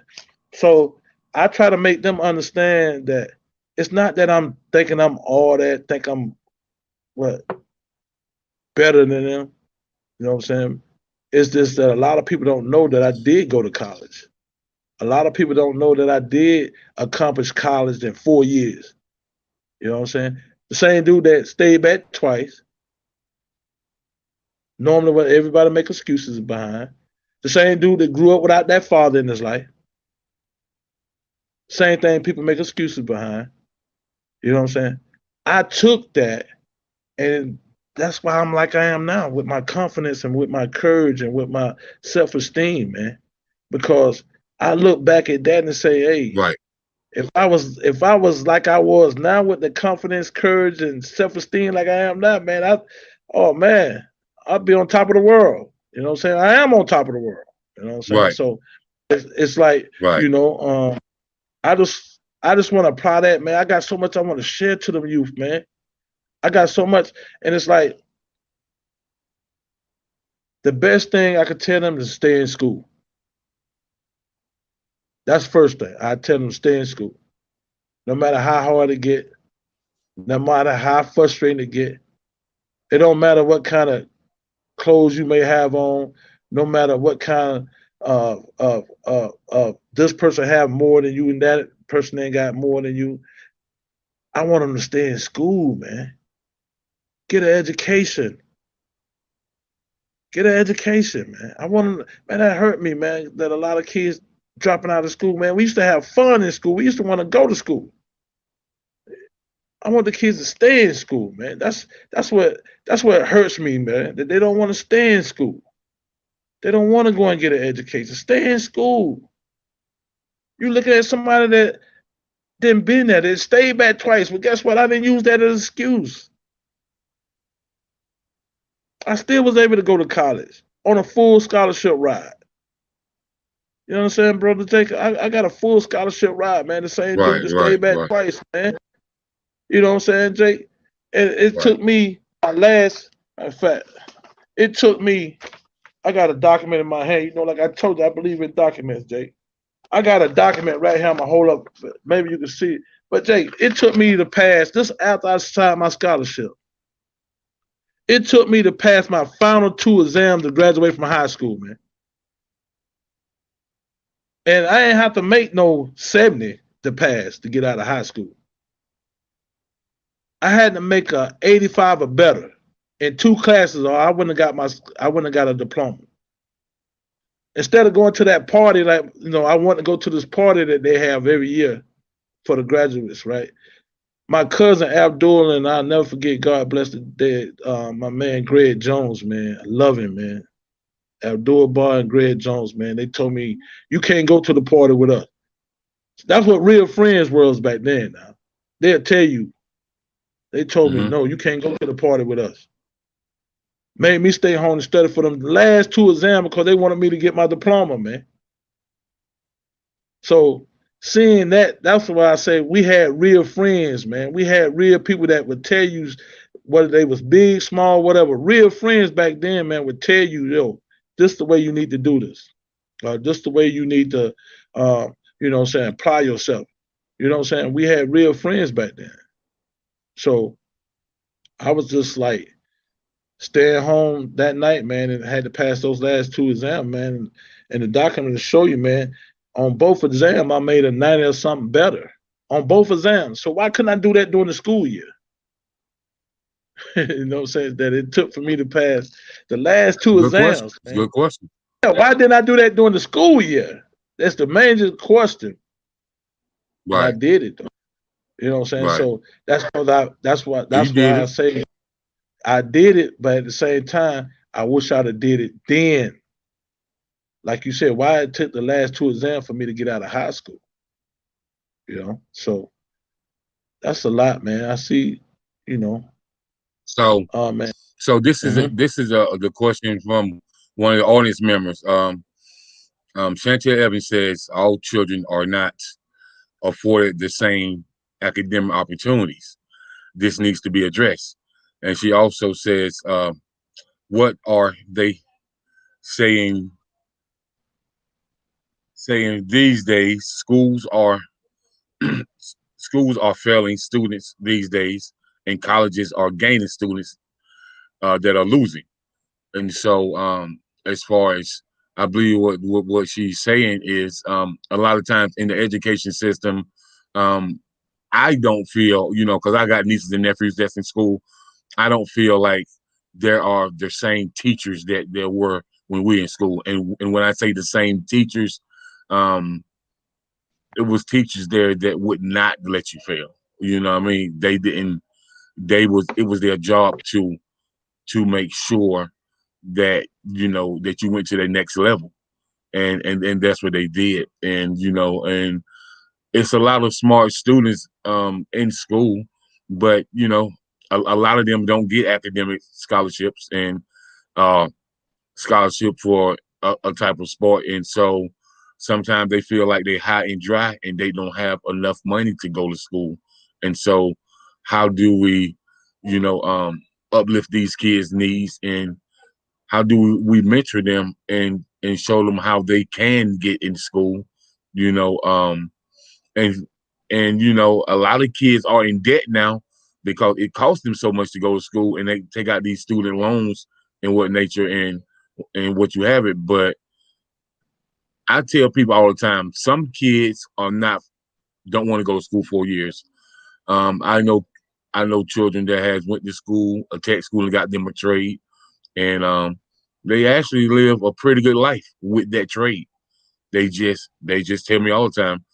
So I try to make them understand that it's not that I'm thinking I'm all that, think I'm what better than them. You know what I'm saying? It's just that a lot of people don't know that I did go to college. A lot of people don't know that I did accomplish college in 4 years. You know what I'm saying? The same dude that stayed back twice, normally what everybody make excuses behind. The same dude that grew up without that father in his life. Same thing people make excuses behind. You know what I'm saying? I took that, and that's why I'm like I am now with my confidence and with my courage and with my self-esteem, man. Because I look back at that and say, hey, Right. if I was like I was now with the confidence, courage, and self-esteem like I am now, man, oh man, I'd be on top of the world. You know what I'm saying? I am on top of the world. You know what I'm saying? Right. So it's like, Right. I just want to apply that, man. I got so much I want to share to the youth, man. I got so much, and it's like the best thing I could tell them is stay in school. That's the first thing. I tell them to stay in school. No matter how hard it get, no matter how frustrating it get, it don't matter what kind of clothes you may have on, no matter what kind of this person have more than you and that person ain't got more than you. I want them to stay in school, man. Get an education. Get an education, man. I want them. Man, that hurt me, man. That a lot of kids dropping out of school, man. We used to have fun in school. We used to want to go to school. I want the kids to stay in school, man. That's what hurts me, man. That they don't want to stay in school. They don't want to go and get an education. Stay in school. You looking at somebody that didn't been there, that stayed back twice. But guess what? I didn't use that as an excuse. I still was able to go to college on a full scholarship ride. You know what I'm saying, brother Jacob? I got a full scholarship ride, man. The same dude Right. that Right. stayed back Right. twice, man. You know what I'm saying, Jake? And it Right. took me my last, in fact, it took me. I got a document in my hand. You know, like I told you, I believe in documents, Jake. I got a document right here. I'm gonna hold up. Maybe you can see it. But Jake, it took me to pass this after I signed my scholarship. It took me to pass my final two exams to graduate from high school, man. And I ain't have to make no 70 to pass to get out of high school. I had to make a 85 or better in two classes, or I wouldn't have got a diploma. Instead of going to that party, like I want to go to this party that they have every year for the graduates, right? My cousin Abdul, and I'll never forget, God bless the dead, my man Greg Jones, man. I love him, man. Abdul Barr and Greg Jones, man. They told me, you can't go to the party with us. That's what real friends was back then. Now they'll tell you. They told me, Mm-hmm. no, you can't go to the party with us. Made me stay home and study for them last two exams because they wanted me to get my diploma, man. So seeing that, that's why I say we had real friends, man. We had real people that would tell you whether they was big, small, whatever. Real friends back then, man, would tell you, yo, this is the way you need to do this. This is the way you need to, you know what I'm saying, apply yourself. You know what I'm saying? We had real friends back then. So I was just like staying home that night, man, and had to pass those last two exams, man. And the document to show you, man, on both exams, I made a 90 or something better on both exams. So why couldn't I do that during the school year? You know what I'm saying? That it took for me to pass the last two Good question. exams, It's a man. good question. Yeah, why didn't I do that during the school year? That's the major question. And I Right. did it though. You know what I'm saying? Right. So that's You did why I it. say I did it, but at the same time, I wish I'd have did it then. Like you said, why it took the last two exams for me to get out of high school. So that's a lot, man. I see, you know, So oh man. So Mm-hmm. this is the question from one of the audience members. Chantel Evans says all children are not afforded the same academic opportunities. This needs to be addressed. And she also says, what are they saying? Saying these days schools are failing students these days, and colleges are gaining students that are losing. And so, as far as I believe what she's saying is, a lot of times in the education system, um, I don't feel, because I got nieces and nephews that's in school, I don't feel like there are the same teachers that there were when we in school. And when I say the same teachers, um, it was teachers there that would not let you fail. You know what I mean? They didn't. It was their job to make sure that that you went to the next level, and that's what they did. And and it's a lot of smart students in school, but a lot of them don't get academic scholarships and uh scholarship for a type of sport. And so sometimes they feel like they're high and dry and they don't have enough money to go to school. And so how do we uplift these kids' needs, and how do we mentor them and show them how they can get in school, you know and a lot of kids are in debt now because it costs them so much to go to school, and they take out these student loans and what nature and what you have it. But I tell people all the time, some kids are not don't want to go to school 4 years. I know children that has went to school, a tech school, and got them a trade, and they actually live a pretty good life with that trade. They just tell me all the time,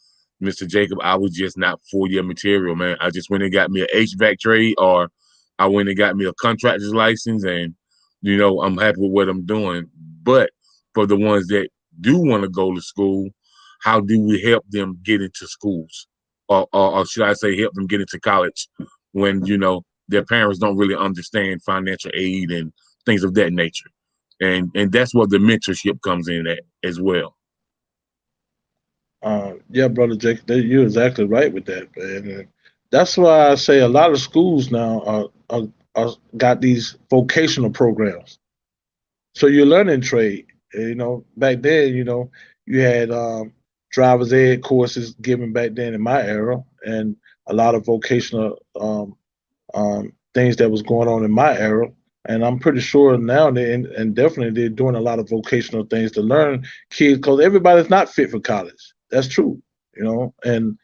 Mr. Jacob, I was just not 4 year material, man. I just went and got me an HVAC trade, or I went and got me a contractor's license, and I'm happy with what I'm doing. But for the ones that do want to go to school, how do we help them get into schools, or should I say, help them get into college when their parents don't really understand financial aid and things of that nature, and that's what the mentorship comes in at as well. Yeah, brother Jake, you're exactly right with that, man. And that's why I say a lot of schools now are got these vocational programs. So you're learning trade. Back then, you had driver's ed courses given back then in my era, and a lot of vocational things that was going on in my era. And I'm pretty sure now and definitely they're doing a lot of vocational things to learn kids because everybody's not fit for college. That's true, And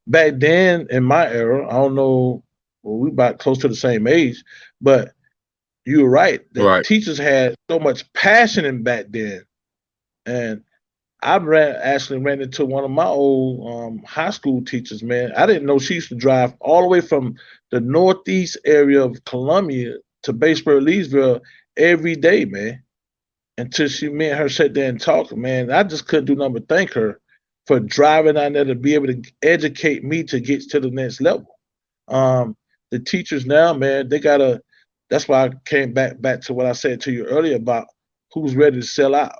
back then in my era, I don't know, well, we about close to the same age, but you're right. The Right. teachers had so much passion in back then, and actually ran into one of my old high school teachers. Man, I didn't know she used to drive all the way from the northeast area of Columbia to Batesburg, Leesville every day, man. Until me and her sat there and talked, man. I just couldn't do nothing but thank her for driving out there to be able to educate me to get to the next level. Um, the teachers now, man, they gotta. That's why I came back to what I said to you earlier about who's ready to sell out,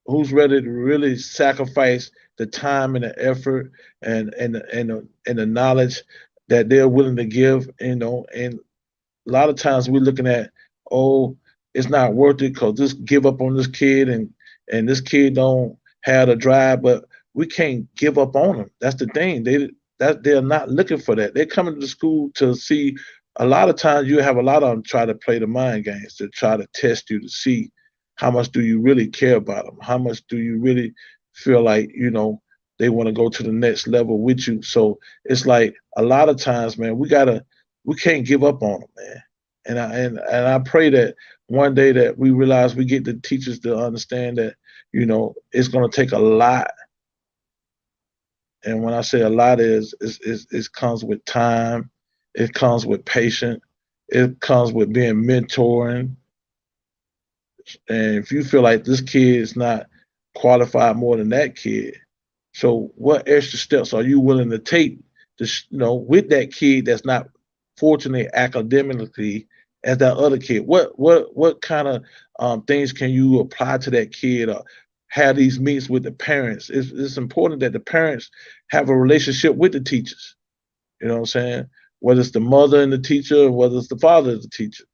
who's ready to really sacrifice the time and the effort and the knowledge that they're willing to give. And a lot of times we're looking at, oh, it's not worth it because just give up on this kid and this kid don't have the drive, but we can't give up on them. That's the thing. They're not looking for that. They're coming to school to see. A lot of times you have a lot of them try to play the mind games to try to test you to see how much do you really care about them, how much do you really feel like they want to go to the next level with you. So it's like a lot of times, man, we can't give up on them, man. And I pray that one day that we realize we get the teachers to understand that it's going to take a lot. And when I say a lot, it comes with time, it comes with patience, it comes with being mentoring. And if you feel like this kid is not qualified more than that kid, so what extra steps are you willing to take to with that kid that's not fortunate academically as that other kid? What kind of things can you apply to that kid, or have these meetings with the parents? It's important that the parents have a relationship with the teachers. You know what I'm saying? Whether it's the mother and the teacher, or whether it's the father and the teacher.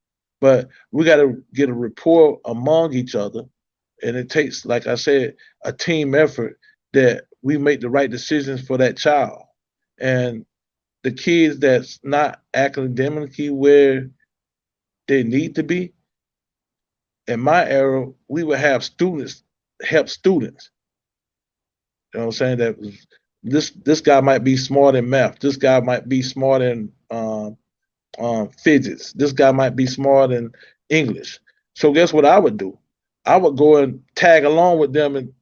But we got to get a rapport among each other. And it takes, like I said, a team effort that we make the right decisions for that child. And the kids that's not academically where they need to be, in my era, we would have students help students. You know what I'm saying? That this guy might be smart in math. This guy might be smart in physics. This guy might be smart in English. So guess what I would do? I would go and tag along with them and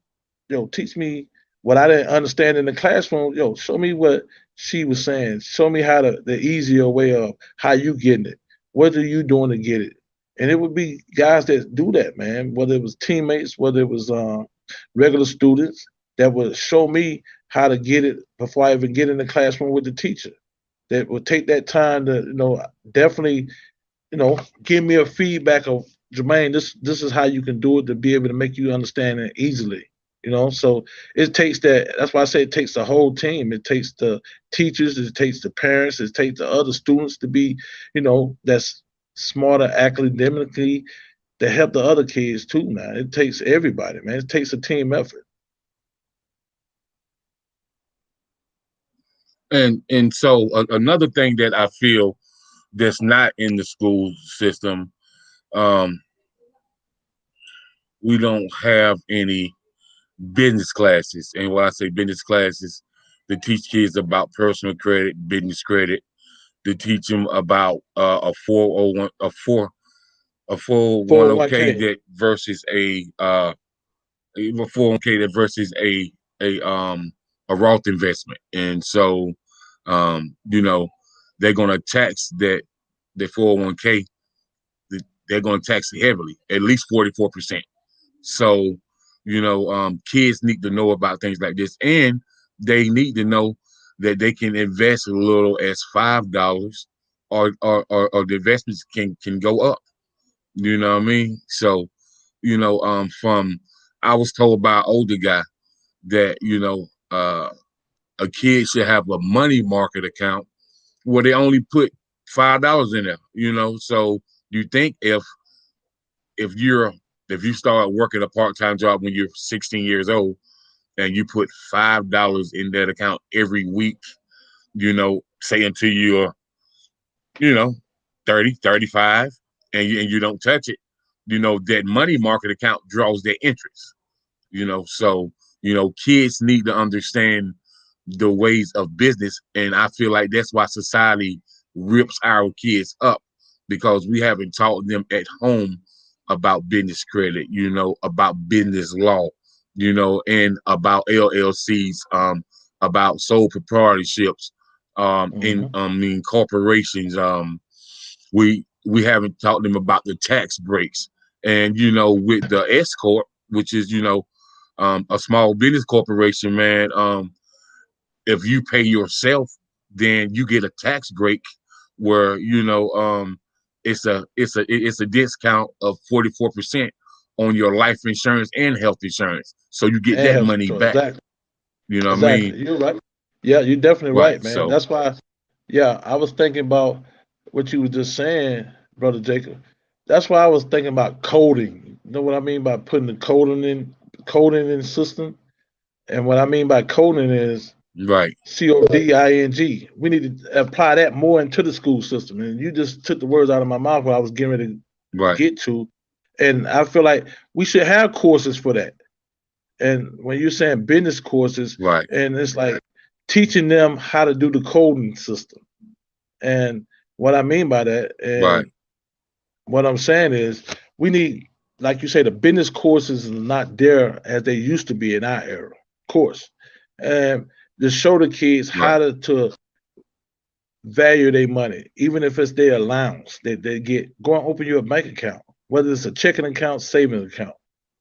teach me what I didn't understand in the classroom. Show me what she was saying. Show me how the easier way of how you getting it. What are you doing to get it? And it would be guys that do that, man. Whether it was teammates, whether it was regular students that would show me how to get it before I even get in the classroom with the teacher. That would take that time to, definitely, give me a feedback of Jermaine, this is how you can do it to be able to make you understand it easily. So it takes that. That's why I say it takes the whole team. It takes the teachers, it takes the parents, it takes the other students to be, that's smarter academically to help the other kids too, man. It takes everybody, man. It takes a team effort. And so another thing that I feel that's not in the school system, um, we don't have any business classes. And when I say business classes, to teach kids about personal credit, business credit, to teach them about a 401 a 401k 401k. that versus a 401k that versus a Roth investment. And so they're gonna tax the 401k, they're gonna tax it heavily, at least 44%. So, kids need to know about things like this, and they need to know that they can invest as little as $5, or the investments can go up. You know what I mean? So, from I was told by an older guy that a kid should have a money market account where they only put $5 in there. So you think if you're if you start working a part-time job when you're 16 years old and you put $5 in that account every week, say until you're, you know, 30, 35, and you don't touch it, that money market account draws their interest. So kids need to understand the ways of business, and I feel like that's why society rips our kids up, because we haven't taught them at home about business credit, about business law, and about LLCs, about sole proprietorships, in Mm-hmm. corporations. We haven't taught them about the tax breaks, and with the S corp, which is a small business corporation, man. If you pay yourself, then you get a tax break where it's a discount of 44% on your life insurance and health insurance, so you get And that health money insurance. back. Exactly. You know what I mean? Exactly. You're right. Yeah, you're definitely Right. right, man. So That's why, yeah, I was thinking about what you were just saying, Brother Jacob. That's why I was thinking about coding. You know what I mean by putting the coding in system? And what I mean by coding is right, coding. We need to apply that more into the school system. And you just took the words out of my mouth what I was getting ready to right, get to. And I feel like we should have courses for that. And when you're saying business courses, right, and it's like teaching them how to do the coding system. And what I mean by that, right, and what I'm saying is, we need, like you say, the business courses are not there as they used to be in our era. Of course, and to show the kids right, how to value their money, even if it's their allowance that they get. Go and open your bank account, whether it's a checking account, savings account.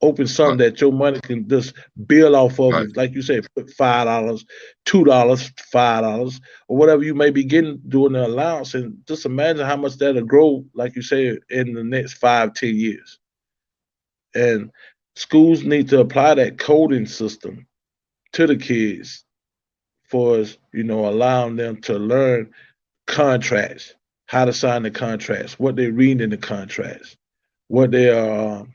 open Right. something that your money can just build off of. Right. It. Like you said, put $5, $2, $5, or whatever you may be getting during the allowance, and just imagine how much that'll grow. Like you said, in the next 5, 10 years, and schools need to apply that coding system to the kids for us, allowing them to learn contracts, how to sign the contracts, what they read in the contracts, what they are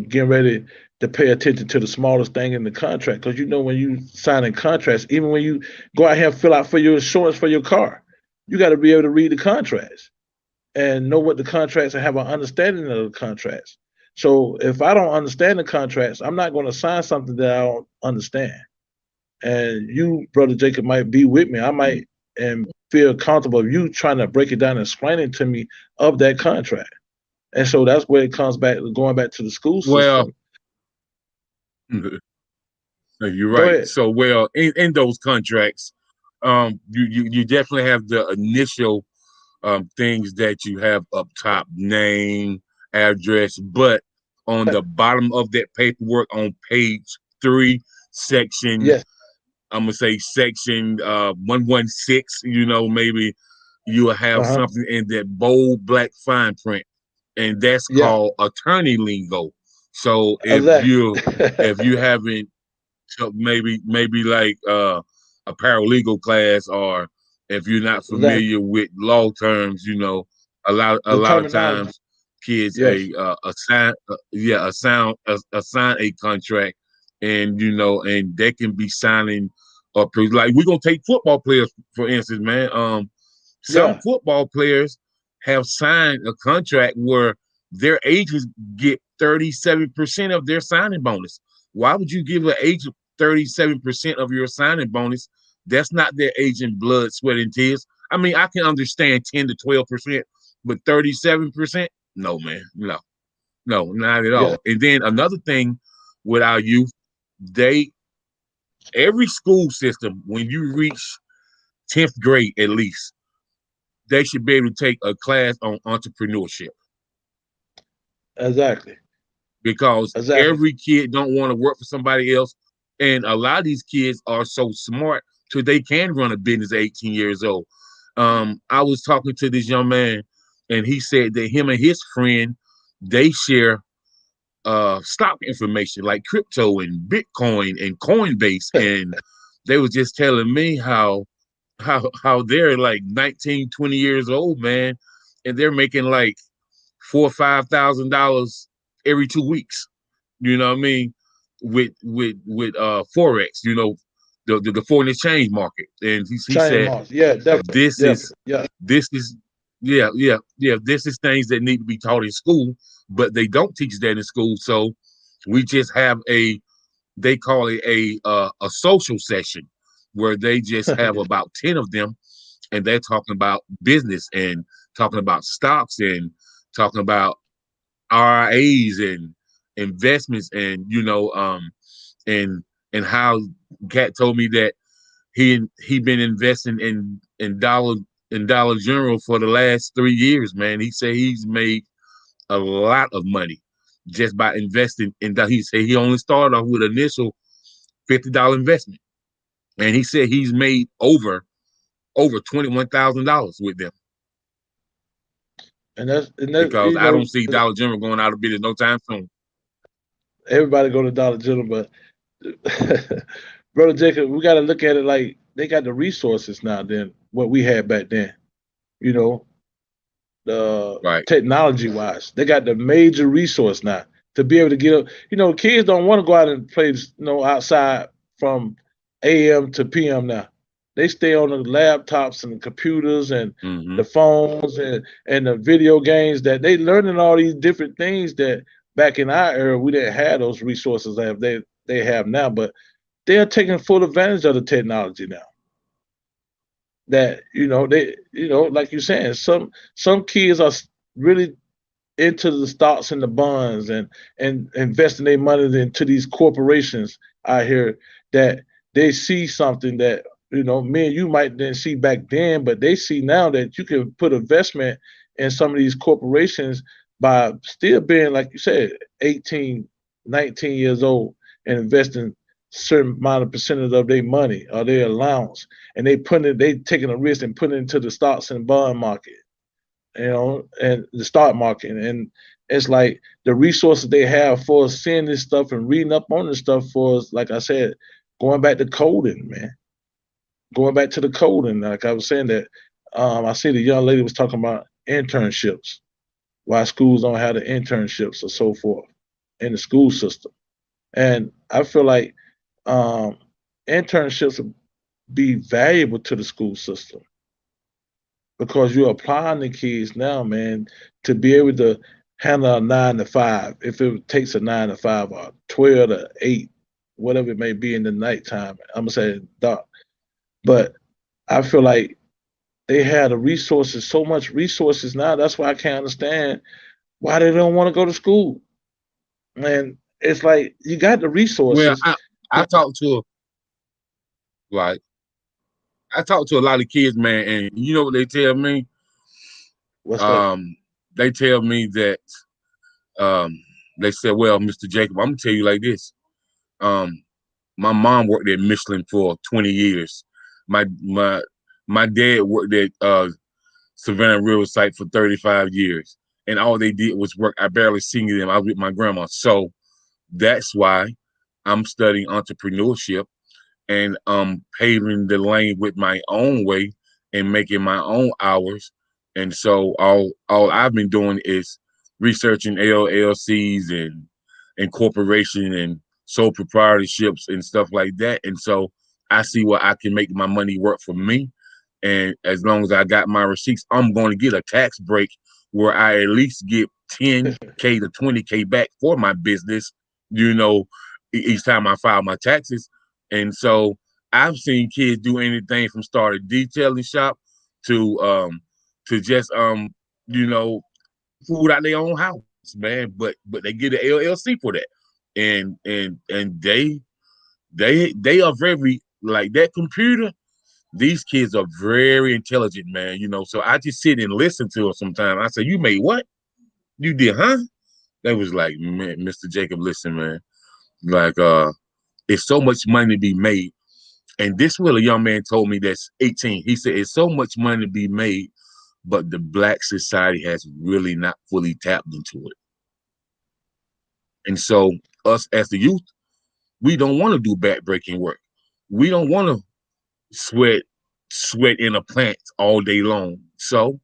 getting ready to pay attention to the smallest thing in the contract. Because when you signing contracts, even when you go out here and fill out for your insurance for your car, you got to be able to read the contracts and know what the contracts and have an understanding of the contracts. So if I don't understand the contracts, I'm not going to sign something that I don't understand. And you, brother Jacob, might be with me. I Mm. might and feel comfortable of you trying to break it down and explaining to me of that contract. And so that's where it comes back, going back to the school Well, system. you're Go right. ahead. So, well, in those contracts, you definitely have the initial things that you have up top, name, address, but on the bottom of that paperwork on page 3, section, Yes. I'm gonna say section 116, maybe you will have Uh huh. something in that bold black fine print, and that's Yeah. called attorney lingo. So Exactly. if you haven't took maybe like a paralegal class, or if you're not Exactly. familiar with law terms, a The lot of terminology. times kids Yes. assign a contract, and and they can be signing up, like we're gonna take football players for instance, man. Some Yeah. football players have signed a contract where their agents get 37% of their signing bonus. Why would you give an agent 37% of your signing bonus? That's not their agent blood, sweat, and tears. I mean, I can understand 10 to 12%, but 37%? No, man. No, no, not at Yeah. all. And then another thing with our youth, they every school system, when you reach 10th grade at least, they should be able to take a class on entrepreneurship, Exactly. because Exactly. every kid don't want to work for somebody else, and a lot of these kids are so smart so they can run a business at 18 years old. I was talking to this young man, and he said that him and his friend, they share stock information like crypto and Bitcoin and Coinbase, and they was just telling me how they're like 19, 20 years old, man, and they're making like $4,000 or $5,000 every 2 weeks. You know what I mean? With forex, the foreign exchange market. And he Chain said moss. Yeah. Definitely. this is Definitely. Yeah. this is yeah, this is things that need to be taught in school, but they don't teach that in school. So we just have they call it a social session, where they just have about 10 of them, and they're talking about business and talking about stocks and talking about RIAs and investments, and and how Cat told me that he been investing in Dollar General for the last 3 years, man. He said he's made a lot of money just by investing in that. He said he only started off with initial $50 investment, and he said he's made over $21,000 with them, and that's because I don't see Dollar General going out of business no time soon. everybody go to Dollar General, but brother Jacob, we got to look at it like they got the resources now than what we had back then. You know, the Right. technology wise. They got the major resource now to be able to get up. Kids don't want to go out and play, outside from AM to PM now. They stay on the laptops and the computers and Mm-hmm. the phones and the video games, that they learning all these different things that back in our era we didn't have those resources that they have now. But they are taking full advantage of the technology now. That they like you're saying, some kids are really into the stocks and the bonds and investing their money into these corporations out here, that they see something that me and you might didn't see back then, but they see now that you can put investment in some of these corporations by still being, like you said, 18, 19 years old and investing certain amount of percentage of their money or their allowance, and they taking a risk and putting it into the stocks and bond market, and the stock market, and it's like the resources they have for us seeing this stuff and reading up on this stuff for us. Like I said, going back to coding, man, going back to the coding. Like I was saying that, I see the young lady was talking about internships, why schools don't have the internships or so forth in the school system. And I feel like um, internships would be valuable to the school system because you're applying the kids now, man, to be able to handle a 9 to 5. If it takes a 9 to 5 or 12 to 8, whatever it may be in the nighttime, I'm gonna say dark. But I feel like they have the resources, so much resources now. That's why I can't understand why they don't want to go to school. And it's like you got the Well, resources. I talked to like I talked to a lot of kids, man, and you know what they tell me? What's that? Um, they tell me that um, they said, "Well, Mr. Jacob, I'm gonna tell you like this. Um, my mom worked at Michelin for 20 years. My dad worked at Savannah Riverside for 35 years, and all they did was work. I barely seen them. I was with my grandma, so that's why I'm studying entrepreneurship and paving the lane with my own way and making my own hours. And so all I've been doing is researching LLCs and corporation and sole proprietorships and stuff like that. And so I see where I can make my money work for me. And as long as I got my receipts, I'm going to get a tax break where I at least get 10K to 20K back for my business, you know, each time I file my taxes. And so I've seen kids do anything from start a detailing shop to just you know food out their own house, man. But they get an LLC for that, and they are very like that computer. These kids are very intelligent, man. You know, so I just sit and listen to them sometimes. I say, "You made what? You did, huh?" They was like, "Man, Mr. Jacob, listen, man. Like, it's so much money to be made." And this will a young man told me that's 18. He said it's so much money to be made, but the black society has really not fully tapped into it. And so us as the youth, we don't want to do backbreaking work. We don't want to sweat sweat in a plant all day long. So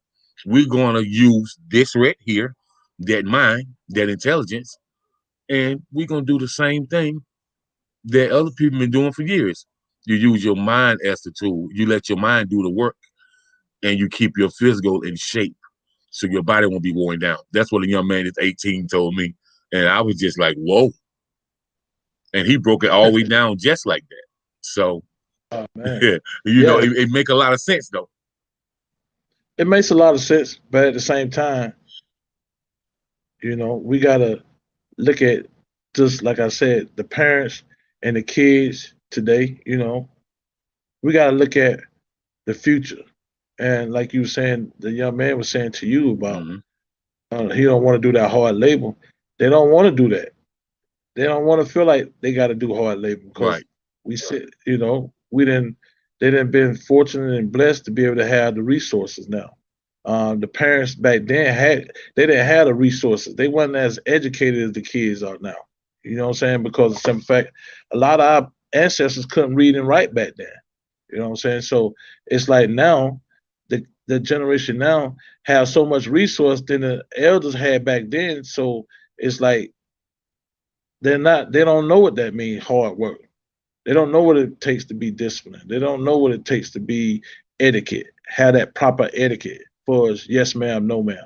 we're gonna use this right here, that mind, that intelligence, and we're gonna do the same thing that other people been doing for years. You use your mind as the tool. You let your mind do the work, and you keep your physical in shape, so your body won't be worn down. That's what a young man that's 18 told me, and I was just like, "Whoa!" And he broke it all the way down just like that. So, Oh man, you know, yeah, it make a lot of sense though. it makes a lot of sense, but at the same time, we gotta look at, just like I said, the parents and the kids today. We gotta look at the future, and like you were saying, the young man was saying to you about, Hmm. he don't want to do that hard labor. They don't want to do that. They don't want to feel like they got to do hard labor because Right. we said, we didn't. They didn't been fortunate and blessed to be able to have the resources now. The parents back then they didn't have the resources. They weren't as educated as the kids are now. You know what I'm saying? Because of some fact, a lot of our ancestors couldn't read and write back then. You know what I'm saying? So it's like now, the generation now have so much resource than the elders had back then. So it's like they don't know what that means, hard work. They don't know what it takes to be disciplined. They don't know what it takes to be etiquette, have that proper etiquette for us, yes ma'am, no ma'am,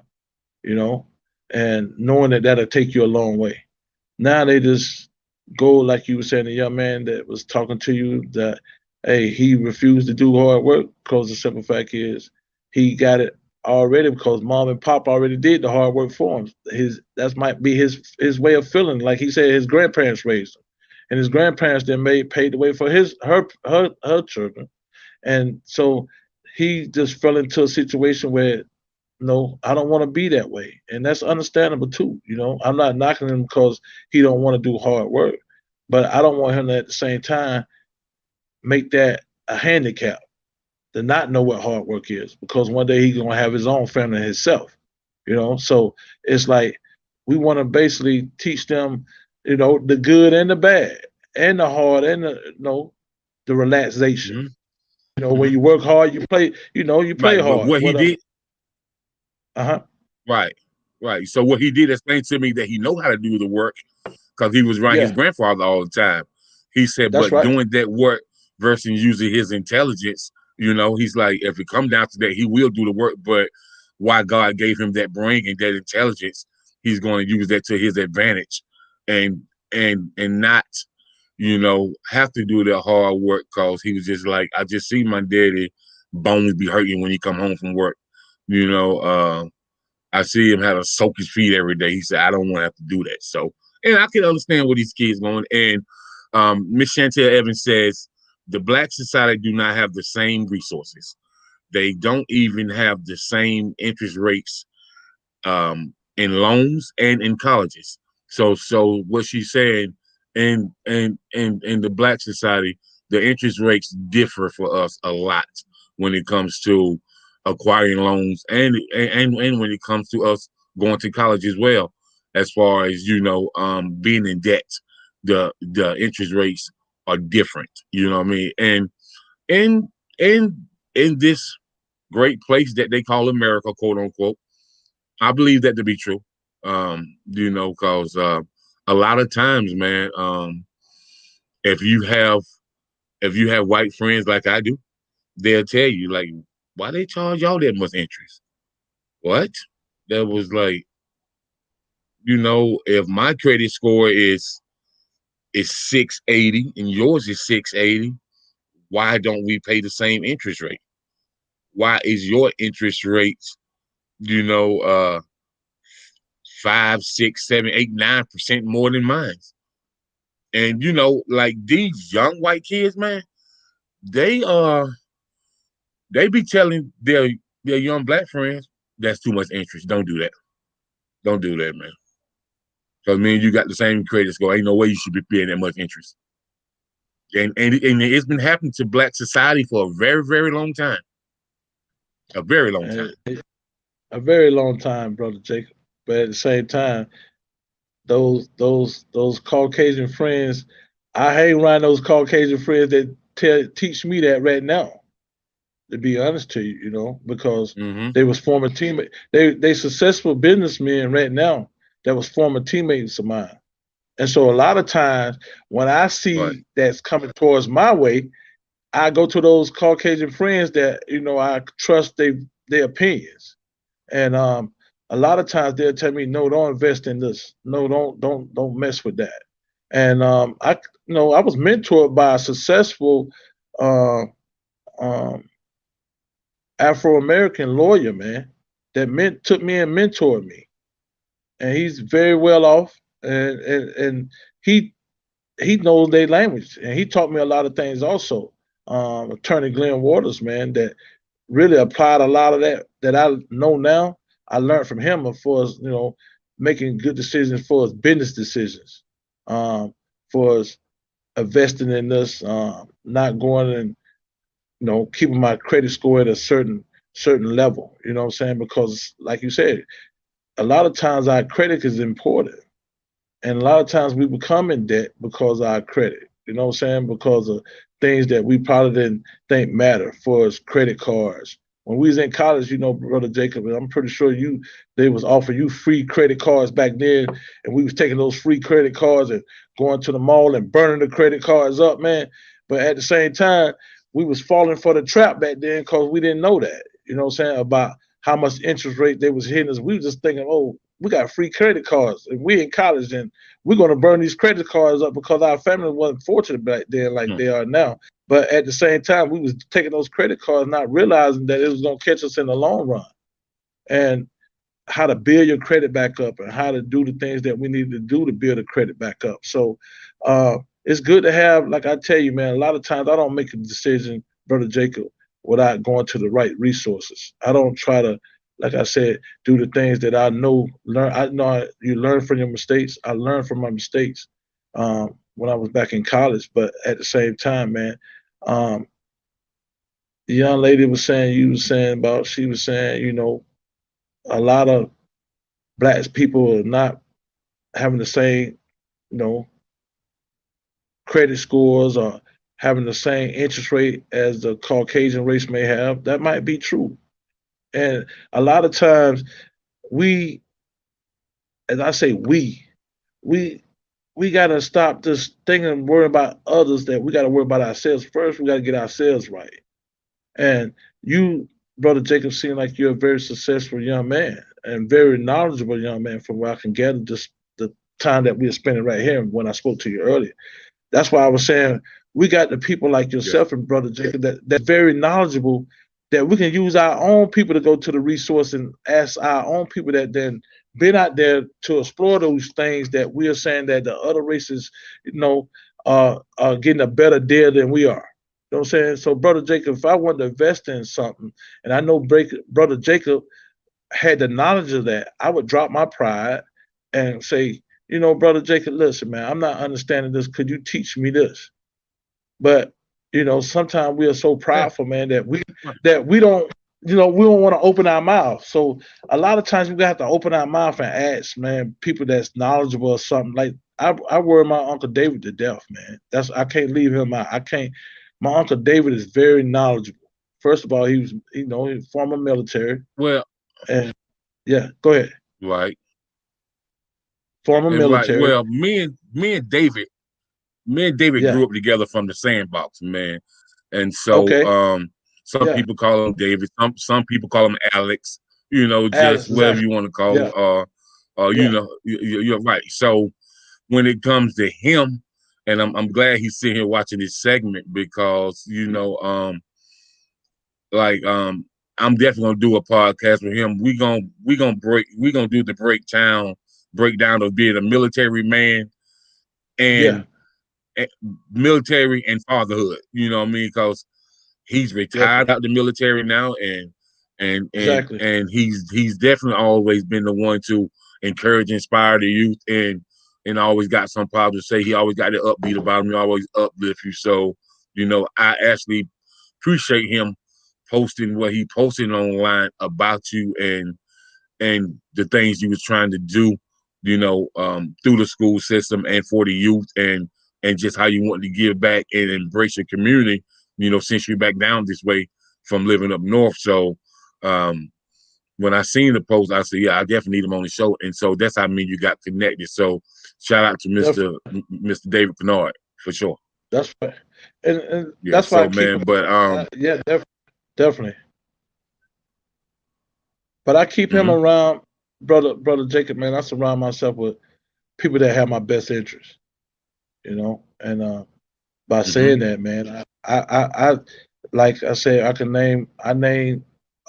you know, and knowing that that'll take you a long way. Now they just go, like you were saying, the young man that was talking to you, that, hey, he refused to do hard work because the simple fact is he got it already because mom and pop already did the hard work for him. That might be his way of feeling. Like he said, his grandparents raised him, and his grandparents then paid the way for her children, and so he just fell into a situation where No, I don't want to be that way, and that's understandable too. I'm not knocking him because he don't want to do hard work, but I don't want him to at the same time make that a handicap to not know what hard work is, because one day he's gonna have his own family himself. So it's like we want to basically teach them, the good and the bad, and the hard and the relaxation. Hmm. When Hmm. you work hard, you play. You play Right, but hard. what he did, Uh huh. right, right. So what he did explain to me that he know how to do the work because he was around his Yeah, grandfather all the time. He said, that's but right. doing that work versus using his intelligence, he's like, if it come down to that, he will do the work. But why God gave him that brain and that intelligence, he's going to use that to his advantage, and and not, have to do that hard work because he was just like, I just see my daddy bones be hurting when he come home from work. You know, I see him have to soak his feet every day. He said, I don't want to have to do that. So, and I can understand where these kids going. And Miss Chantel Evans says the Black society do not have the same resources. They don't even have the same interest rates in loans and in colleges. So what she's saying, in the Black society, the interest rates differ for us a lot when it comes to acquiring loans, and when it comes to us going to college as well. As far as being in debt, the interest rates are different. You know what I mean? And in in this great place that they call America, quote unquote, I believe that to be true. Because a lot of times, man, if you have white friends like I do, they'll tell you like, why they charge y'all that much interest? What? That was like, if my credit score is 680 and yours is 680, why don't we pay the same interest rate? Why is your interest rate, you know, uh 5, 6, 7, 8, 9% more than mine? And like these young white kids, man, they they be telling their young Black friends that's too much interest. Don't do that. Don't do that, man. Because man, you got the same credit score. Ain't no way you should be paying that much interest. And it's been happening to Black society for a very, very long time. A very long time. And a very long time, brother Jacob. But at the same time, those Caucasian friends, I hang around those Caucasian friends that teach me that right now. To be honest to you, because Mm-hmm. they was former teammates. They successful businessmen right now that was former teammates of mine. And so a lot of times when I Right. see that's coming towards my way, I go to those Caucasian friends that I trust their opinions. And a lot of times they'll tell me, no, don't invest in this. No, don't mess with that. And I was mentored by a successful uh, um, Afro American lawyer, man, that took me and mentored me, and he's very well off, and he he knows their language, and he taught me a lot of things also. Attorney Glenn Waters, man, that really applied a lot of that I know now. I learned from him as far as making good decisions for his business decisions, for us investing in this, not going and keeping my credit score at a certain level. You know what I'm saying? Because like you said, a lot of times our credit is important. And a lot of times we become in debt because of our credit. You know what I'm saying? Because of things that we probably didn't think matter for us, credit cards. When we was in college, Brother Jacob, and I'm pretty sure they was offering you free credit cards back then, and we was taking those free credit cards and going to the mall and burning the credit cards up, man. But at the same time, we was falling for the trap back then because we didn't know that. You know what I'm saying? About how much interest rate they was hitting us. We were just thinking, oh, we got free credit cards, and we in college, and we're going to burn these credit cards up because our family wasn't fortunate back then like Mm. they are now. But at the same time, we was taking those credit cards, not realizing that it was going to catch us in the long run. And how to build your credit back up, and how to do the things that we need to do to build the credit back up. So it's good to have, like I tell you, man, a lot of times I don't make a decision, Brother Jacob, without going to the right resources. I don't try to like I said, do the things that I know. You learn from your mistakes. I learned from my mistakes when I was back in college, but at the same time, man, um, the young lady was saying, you was saying about, she was saying, a lot of black people are not having the same, you know, credit scores or having the same interest rate as the Caucasian race may have. That might be true. And a lot of times we, as I say, we we gotta stop this thinking and worrying about others, that we gotta worry about ourselves. First, we gotta get ourselves right. And you, Brother Jacob, seem like you're a very successful young man and very knowledgeable young man from what I can gather just the time that we are spending right here when I spoke to you earlier. That's why I was saying we got the people like Yeah. yourself and Brother Jacob that's very knowledgeable, that we can use our own people to go to the resource and ask our own people that then been out there to explore those things that we are saying that the other races, are getting a better deal than we are. You know what I'm saying? So, Brother Jacob, if I wanted to invest in something, and I know Brother Jacob had the knowledge of that, I would drop my pride and say, Brother Jacob, listen, man, I'm not understanding this. Could you teach me this? But sometimes we are so Yeah. prideful, man, that we Right. that we don't, we don't want to open our mouth. So a lot of times we have to open our mouth and ask, man, people that's knowledgeable or something. Like I worry my Uncle David to death, man. I can't leave him out. I can't. My Uncle David is very knowledgeable. First of all, he's former military, Well, and yeah, go ahead. right. Former And right. military, Well, me and David yeah. grew up together from the sandbox, man. And so Okay, some yeah. people call him David, some people call him Alex, just Alice, whatever exactly. you want to call him. Yeah, yeah, You're right. So when it comes to him, and I'm glad he's sitting here watching this segment because like I'm definitely gonna do a podcast with him. We gonna do the breakdown of being a military man yeah, and military and fatherhood. You know what I mean? Because he's retired definitely, out the military now, exactly. and he's definitely always been the one to encourage, inspire the youth, and always got some positive to say. He always got the upbeat about him. He always uplift you. So I actually appreciate him posting what he posted online about you and the things you was trying to do, through the school system and for the youth and just how you want to give back and embrace your community, since you're back down this way from living up north. So um when I seen the post, I said, yeah, I definitely need him on the show. And so that's how you got connected. So shout out to Definitely. Mr. David Kennard for sure. That's right. And Yeah. that's why I So keep him. man, but Yeah, definitely. But I keep him mhm, around, brother Jacob. Man, I surround myself with people that have my best interest. And by saying mhm, that, man, I like I said, I can name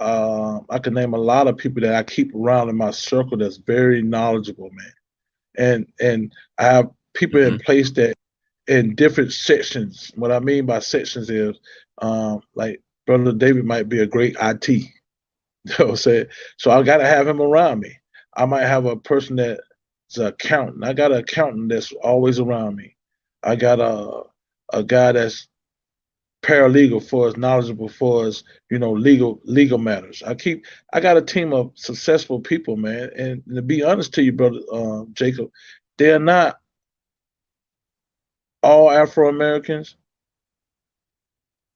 a lot of people that I keep around in my circle that's very knowledgeable, man. And I have people in mhm, place that in different sections. What I mean by sections is, like Brother David might be a great IT. You know what I'm saying? So I got to have him around me. I might have a person that's an accountant. I got an accountant that's always around me. I got a guy that's paralegal for us, knowledgeable for us, legal matters. I got a team of successful people, man. And to be honest to you, brother Jacob, they're not all Afro Americans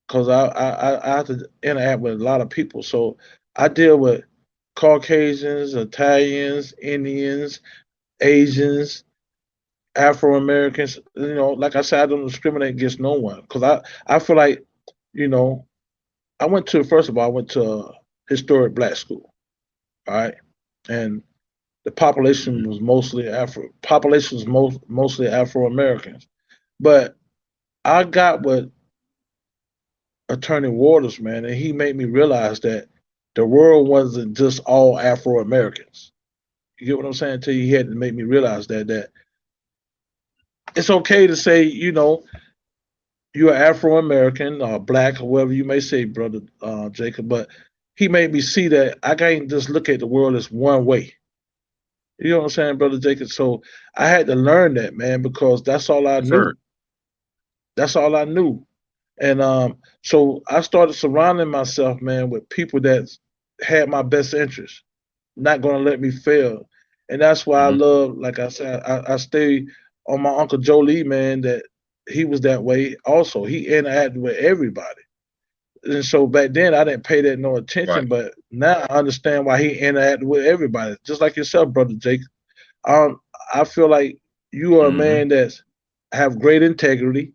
because I have to interact with a lot of people. So I deal with Caucasians, Italians, Indians, Asians, Afro Americans. Like I said, I don't discriminate against no one because I feel like, you know, first of all, I went to a historic black school, all right? And the population mhm. was mostly Afro Americans. But I got with Attorney Waters, man, and he made me realize that the world wasn't just all Afro Americans. You get what I'm saying to you? He had to make me realize that it's okay to say, you're Afro American or black or whatever you may say, brother Jacob, but he made me see that I can't just look at the world as one way. You know what I'm saying, brother Jacob? So I had to learn that, man, because that's all I Yes, sir. knew. That's all I knew. And so I started surrounding myself, man, with people that had my best interest, not gonna let me fail. And that's why I Hmm. love, like I said, I stay on my Uncle Joe Lee, man, that he was that way also. He interacted with everybody. And so back then I didn't pay that no attention, Right. but now I understand why he interacted with everybody. Just like yourself, brother Jake. Um, I feel like you are a Hmm. man that's have great integrity.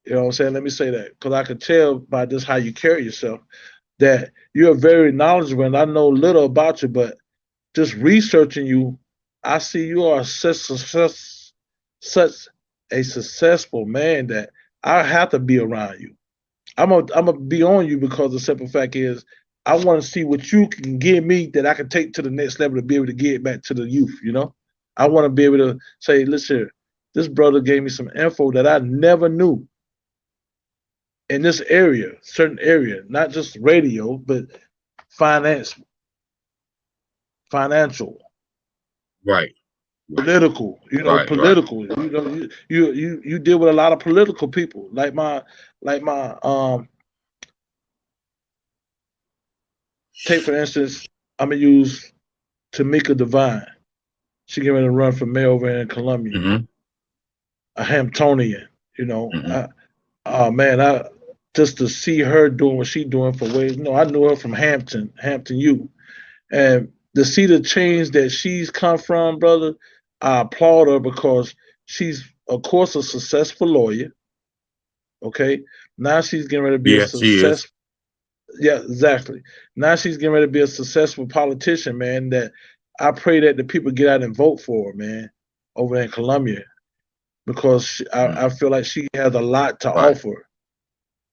You know what I'm saying? Let me say that because I could tell by just how you carry yourself that you're very knowledgeable, and I know little about you, but just researching you, I see you are such a successful man that I have to be around you. I'm gonna be on you because the simple fact is I want to see what you can give me that I can take to the next level to be able to get back to the youth. You know, I want to be able to say, listen, this brother gave me some info that I never knew in this area, certain area, not just radio, but finance, financial, Right. Right. political. Right. Right. Political. You deal with a lot of political people, like my take for instance, I'm gonna use Tamika Devine. She getting ready to run for mayor over in Columbia, Hmm. a Hamptonian. You know, Hmm. I, oh man, I just to see her doing what she doing for ways. I knew her from Hampton U, and to see the change that she's come from, brother, I applaud her because she's, of course, a successful lawyer. Okay, now she's getting ready to be a Yeah, she is. successful. Yeah, exactly. Now she's getting ready to be a successful politician, man. That I pray that the people get out and vote for her, man, over in Columbia, because Mm. I feel like she has a lot to Right. offer.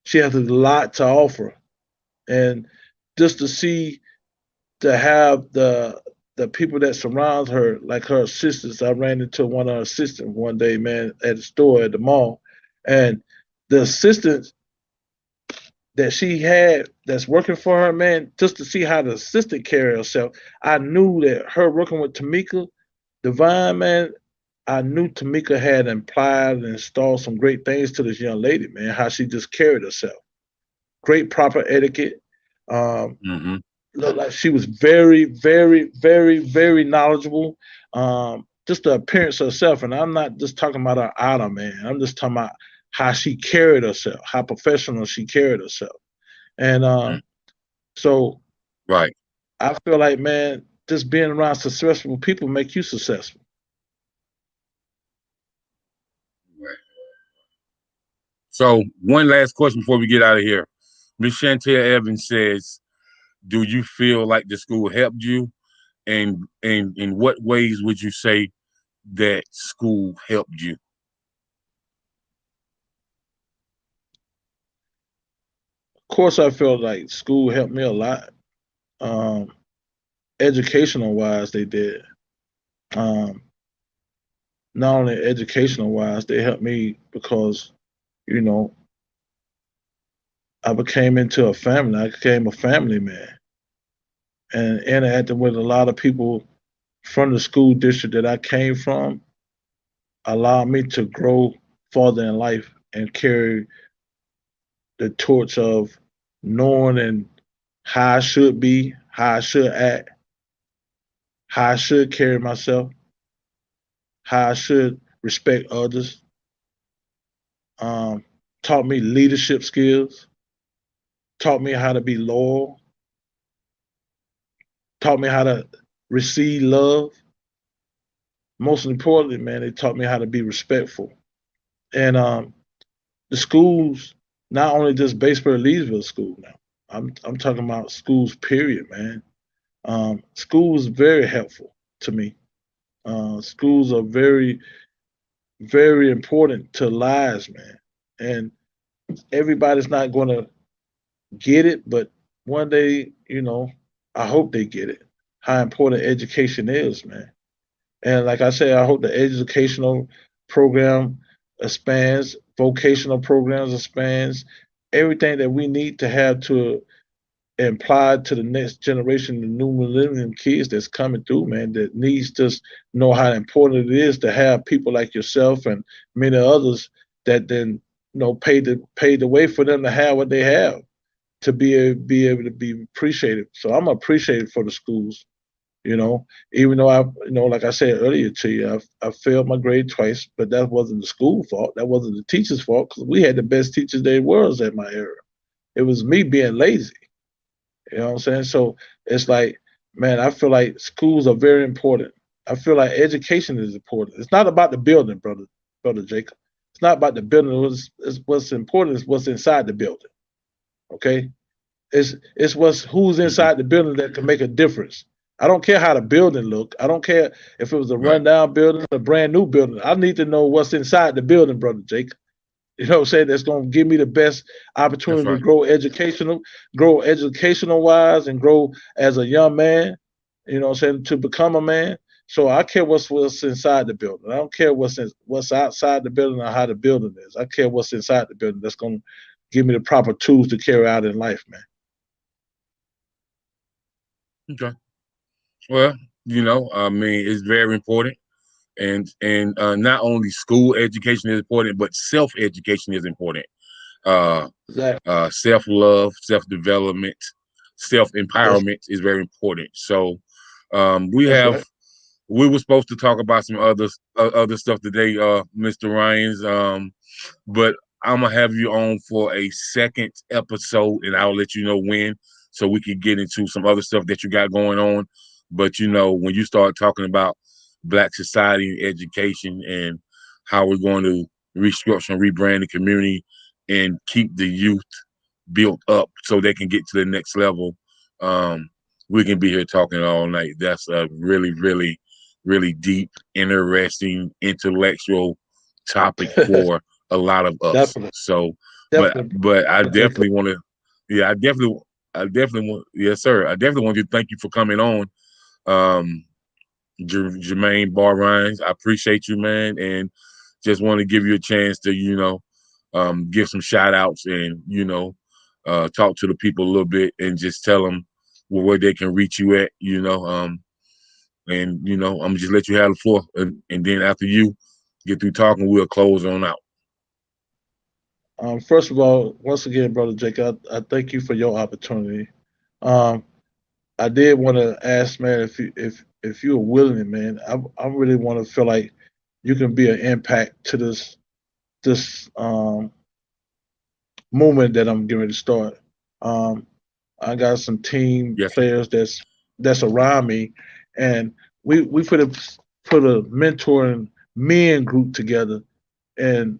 She has a lot to offer, and just to see to have the people that surround her, like her assistants. I ran into one of her assistants one day, man, at the store at the mall, and the assistants that she had that's working for her, man, just to see how the assistant carry herself, I knew that her working with Tamika Divine, man, I knew Tamika had implied and installed some great things to this young lady, man, how she just carried herself. Great proper etiquette. Um, Hmm. Looked like she was very, very, very, very knowledgeable. Just the appearance of herself, and I'm not just talking about her outer man. I'm just talking about how she carried herself, how professional she carried herself. And Hmm. so Right. I feel like, man, just being around successful people make you successful. Right. So one last question before we get out of here. Miss Chantel Evans says, "Do you feel like the school helped you, and in what ways would you say that school helped you?" Of course, I feel like school helped me a lot. Um, Educational wise, they did. Um, Not only educational wise, they helped me because you know I became into a family. I became a family man, and interacting with a lot of people from the school district that I came from allowed me to grow farther in life and carry the torch of knowing and how I should be, how I should act, how I should carry myself, how I should respect others. Um, Taught me leadership skills, taught me how to be loyal, taught me how to receive love. Most importantly, man, they taught me how to be respectful. And the schools, not only just Batesburg Leesville School now, I'm talking about schools, period, man. School is very helpful to me. Schools are very, very important to lives, man. And everybody's not going to get it, but one day, I hope they get it. How important education is, man. And like I said, I hope the educational program expands, vocational programs expands, everything that we need to have to implied to the next generation, the new millennium kids that's coming through, man, that needs to know how important it is to have people like yourself and many others that then paid the way for them to have what they have to be able to be appreciated. So I'm appreciated for the schools. Even though like I said earlier to you, I failed my grade twice, but that wasn't the school fault. That wasn't the teacher's fault because we had the best teachers there was at my era. It was me being lazy. You know what I'm saying? So it's like, man, I feel like schools are very important. I feel like education is important. It's not about the building, brother Jacob. It's not about the building. What's important is what's inside the building. Okay, it's who's Mm-hmm. inside the building that can make a difference. I don't care how the building look. I don't care if it was a Right. rundown building, a brand new building. I need to know what's inside the building, brother Jake. You know what I'm saying? That's gonna give me the best That's opportunity to right. grow educational wise and grow as a young man, you know what I'm saying, to become a man. So I care what's inside the building. I don't care what's outside the building or how the building is. I care what's inside the building that's gonna give me the proper tools to carry out in life, man. Okay. Well, I mean, it's very important, and not only school education is important, but self education is important. Uh, Exactly. Self love, self development, self That's empowerment is very important. So, that's right. we were supposed to talk about some other stuff today, Mr. Ryans. But I'm gonna have you on for a second episode, and I'll let you know when, so we can get into some other stuff that you got going on. But when you start talking about Black society and education and how we're going to restructure and rebrand the community and keep the youth built up so they can get to the next level, um, we can be here talking all night. That's a really, really, really deep, interesting, intellectual topic for a lot of us. Definitely, So, but definitely, but I Jacob. definitely want to, yeah, I definitely want, yes, sir. I definitely want to thank you for coming on, um, Jermaine Barr Rhymes. I appreciate you, man, and just want to give you a chance to, give some shout outs and, talk to the people a little bit and just tell them where they can reach you at, and, I'm just let you have the floor. And then after you get through talking, we'll close on out. First of all, once again, brother Jacob, I thank you for your opportunity. Um, I did want to ask, man, if you're willing, man, I really want to feel like you can be an impact to this movement that I'm getting ready to start. Um, I got some team Yes, sir. players that's around me, and we put a mentoring men group together, and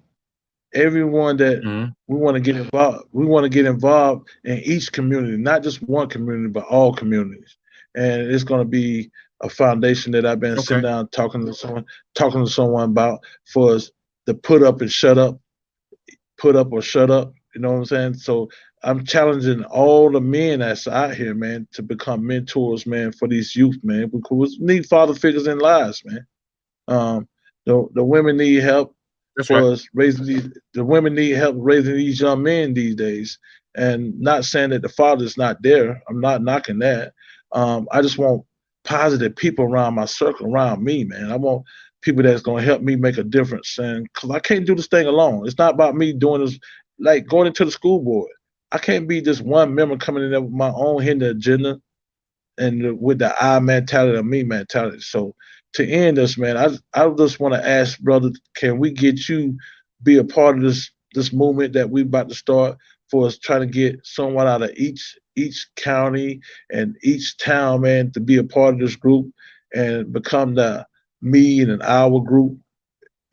everyone that Mm-hmm. we want to get involved in each community, not just one community, but all communities. And it's going to be a foundation that I've been sitting Okay. down talking to someone about for us to put up or shut up. You know what I'm saying? So I'm challenging all the men that's out here, man, to become mentors, man, for these youth, man, because we need father figures in lives, man. Um, the women need help That's right. for us raising the women need help raising these young men these days. And not saying that the father's not there. I'm not knocking that. I just want positive people around my circle, around me, man. I want people that's gonna help me make a difference. And because I can't do this thing alone. It's not about me doing this like going into the school board. I can't be just one member coming in there with my own hidden agenda and with the I mentality or me mentality. So to end this, man, I just want to ask, brother, can we get you be a part of this movement that we about to start for us trying to get someone out of each county and each town, man, to be a part of this group and become the me and our group.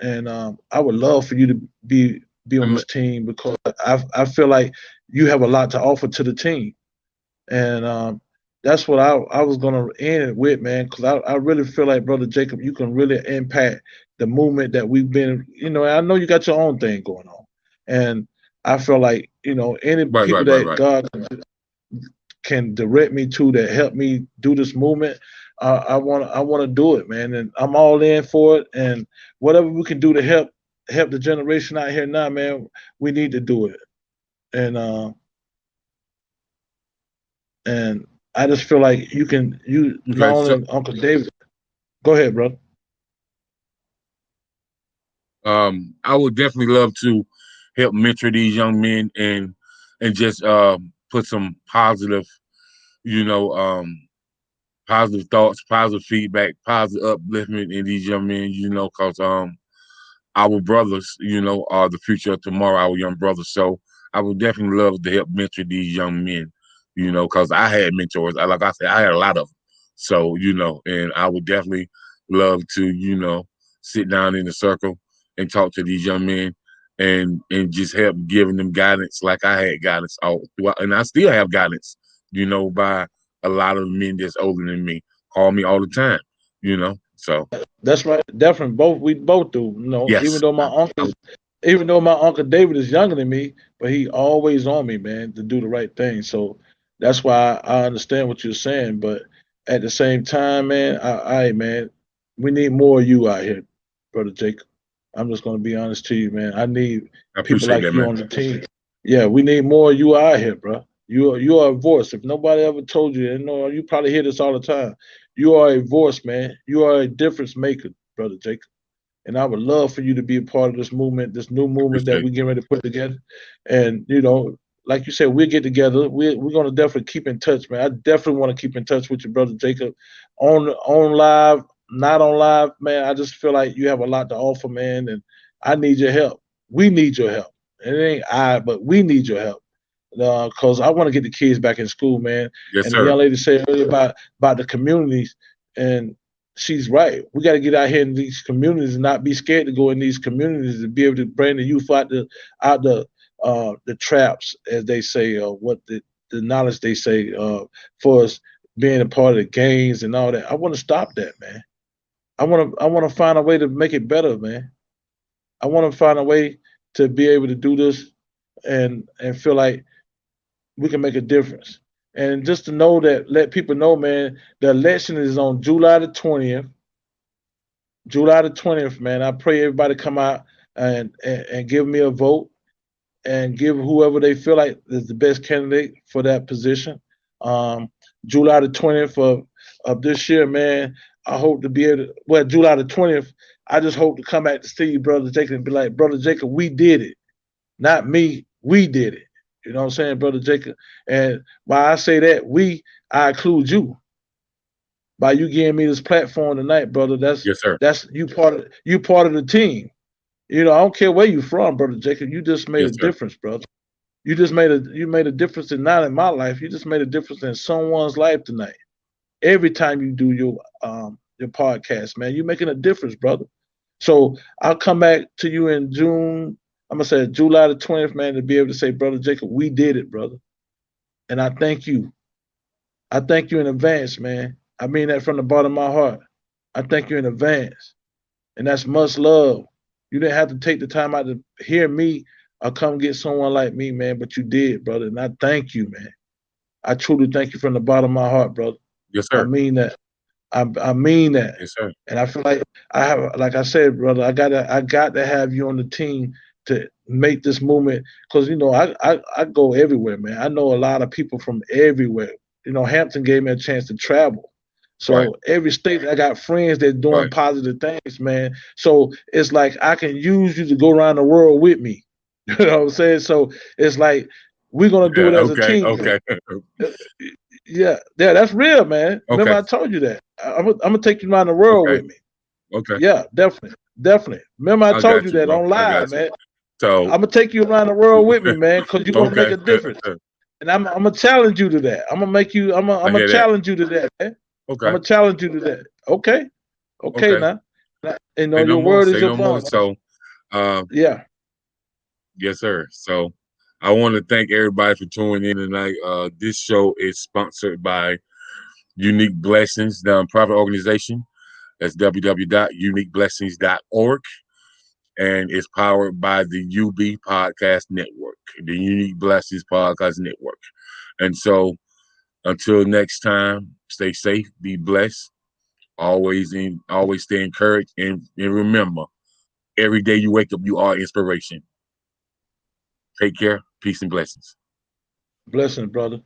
And I would love for you to be on I'm, this team because I feel like you have a lot to offer to the team and that's what I was gonna end it with, man, because I really feel like, brother Jacob, you can really impact the movement that we've been. I know you got your own thing going on, and I feel like any right, people right, right, that right. God can direct me to that help me do this movement. I want to do it, man, and I'm all in for it. And whatever we can do to help the generation out here now, man, we need to do it. And And I just feel like you not Okay, so only Uncle David. Go ahead, brother. I would definitely love to help mentor these young men and just put some positive, you know, positive thoughts, positive feedback, positive upliftment in these young men, because our brothers, are the future of tomorrow, our young brothers. So I would definitely love to help mentor these young men, because I had mentors. Like I said, I had a lot of them. So, and I would definitely love to, sit down in a circle and talk to these young men and just help giving them guidance like I had guidance all throughout. And I still have guidance, by a lot of men that's older than me. Call me all the time, So That's right. Definitely, we both do. yes, Even though my uncle David is younger than me, but he always on me, man, to do the right thing. So that's why I understand what you're saying. But at the same time, man, man, we need more of you out here, brother Jacob. I'm just gonna be honest to you, man. I need I people appreciate like that, you man. on the team. Yeah, we need more of you out here, bro. You are a voice. If nobody ever told you, and no, you probably hear this all the time. You are a voice, man. You are a difference maker, brother Jacob. And I would love for you to be a part of this movement, this new I movement that appreciate we it. get ready to put together. And like you said, we'll get together. We're gonna definitely keep in touch, man. I definitely want to keep in touch with your brother Jacob on live, not on live, man. I just feel like you have a lot to offer, man, and I need your help. We need your help. It ain't but we need your help. Because I want to get the kids back in school, man. Yes, And the sir. young lady said earlier about the communities, and she's right. We got to get out here in these communities and not be scared to go in these communities and be able to bring the youth out the traps, as they say, what the knowledge they say, for us being a part of the gangs and all that. I want to stop that, man. I want to find a way to make it better, man. I want to find a way to be able to do this and feel like we can make a difference. And just to know that, let people know, man, the election is on July the 20th. July the 20th, man. I pray everybody come out and give me a vote and give whoever they feel like is the best candidate for that position. Um, July the 20th of this year, man. I hope to be able to, well, July the 20th, I just hope to come back to see you, Brother Jacob, and be like, Brother Jacob, we did it. Not me, we did it. You know what I'm saying, Brother Jacob? And while I say that, I include you. By you giving me this platform tonight, brother, Yes, sir. that's you part of the team. I don't care where you from, brother Jacob. You just made Yes, a sir. difference, brother. You made a difference in not in my life. You just made a difference in someone's life tonight. Every time you do your podcast, man, you're making a difference, brother. So I'll come back to you in June. I'm gonna say July the 20th, man, to be able to say, brother Jacob, we did it, brother. And I thank you. I thank you in advance, man. I mean that from the bottom of my heart. I thank you in advance. And that's much love. You didn't have to take the time out to hear me or come get someone like me, man, but you did, brother. And I thank you, man. I truly thank you from the bottom of my heart, brother. Yes, I sir. mean that. I mean that. Yes, sir. And I feel like like I said, brother, I got to have you on the team to make this movement because I go everywhere, man. I know a lot of people from everywhere. Hampton gave me a chance to travel. Right. So every state I got friends that doing Right. positive things, man. So it's like I can use you to go around the world with me. You know what I'm saying? So it's like we're gonna do Yeah. it as a Okay. team. Okay. Yeah, yeah, that's real, man. Remember Okay. I told you that. I'm gonna take you around the world Okay. with me. Okay. Yeah, definitely, definitely. Remember I I told got you you, that bro. on I live, got you. man. So, I'm gonna take you around the world with me, man, because you're gonna make okay. a difference. And I'm gonna challenge you to that. I'm gonna make you. I'm I gonna hear that. challenge you to that, man. I'm Okay. gonna challenge you to that. Okay, okay, Okay. now. Say no Your more. word is Say your no more. bond. So, uh, Yeah, yes, sir. So, I want to thank everybody for tuning in tonight. This show is sponsored by Unique Blessings, the nonprofit organization. That's www.uniqueblessings.org. And it's powered by the UB Podcast Network, the Unique Blessings Podcast Network. And so, until next time, stay safe, be blessed, always stay encouraged, and remember, every day you wake up, you are inspiration. Take care, peace and blessings. blessings, brother.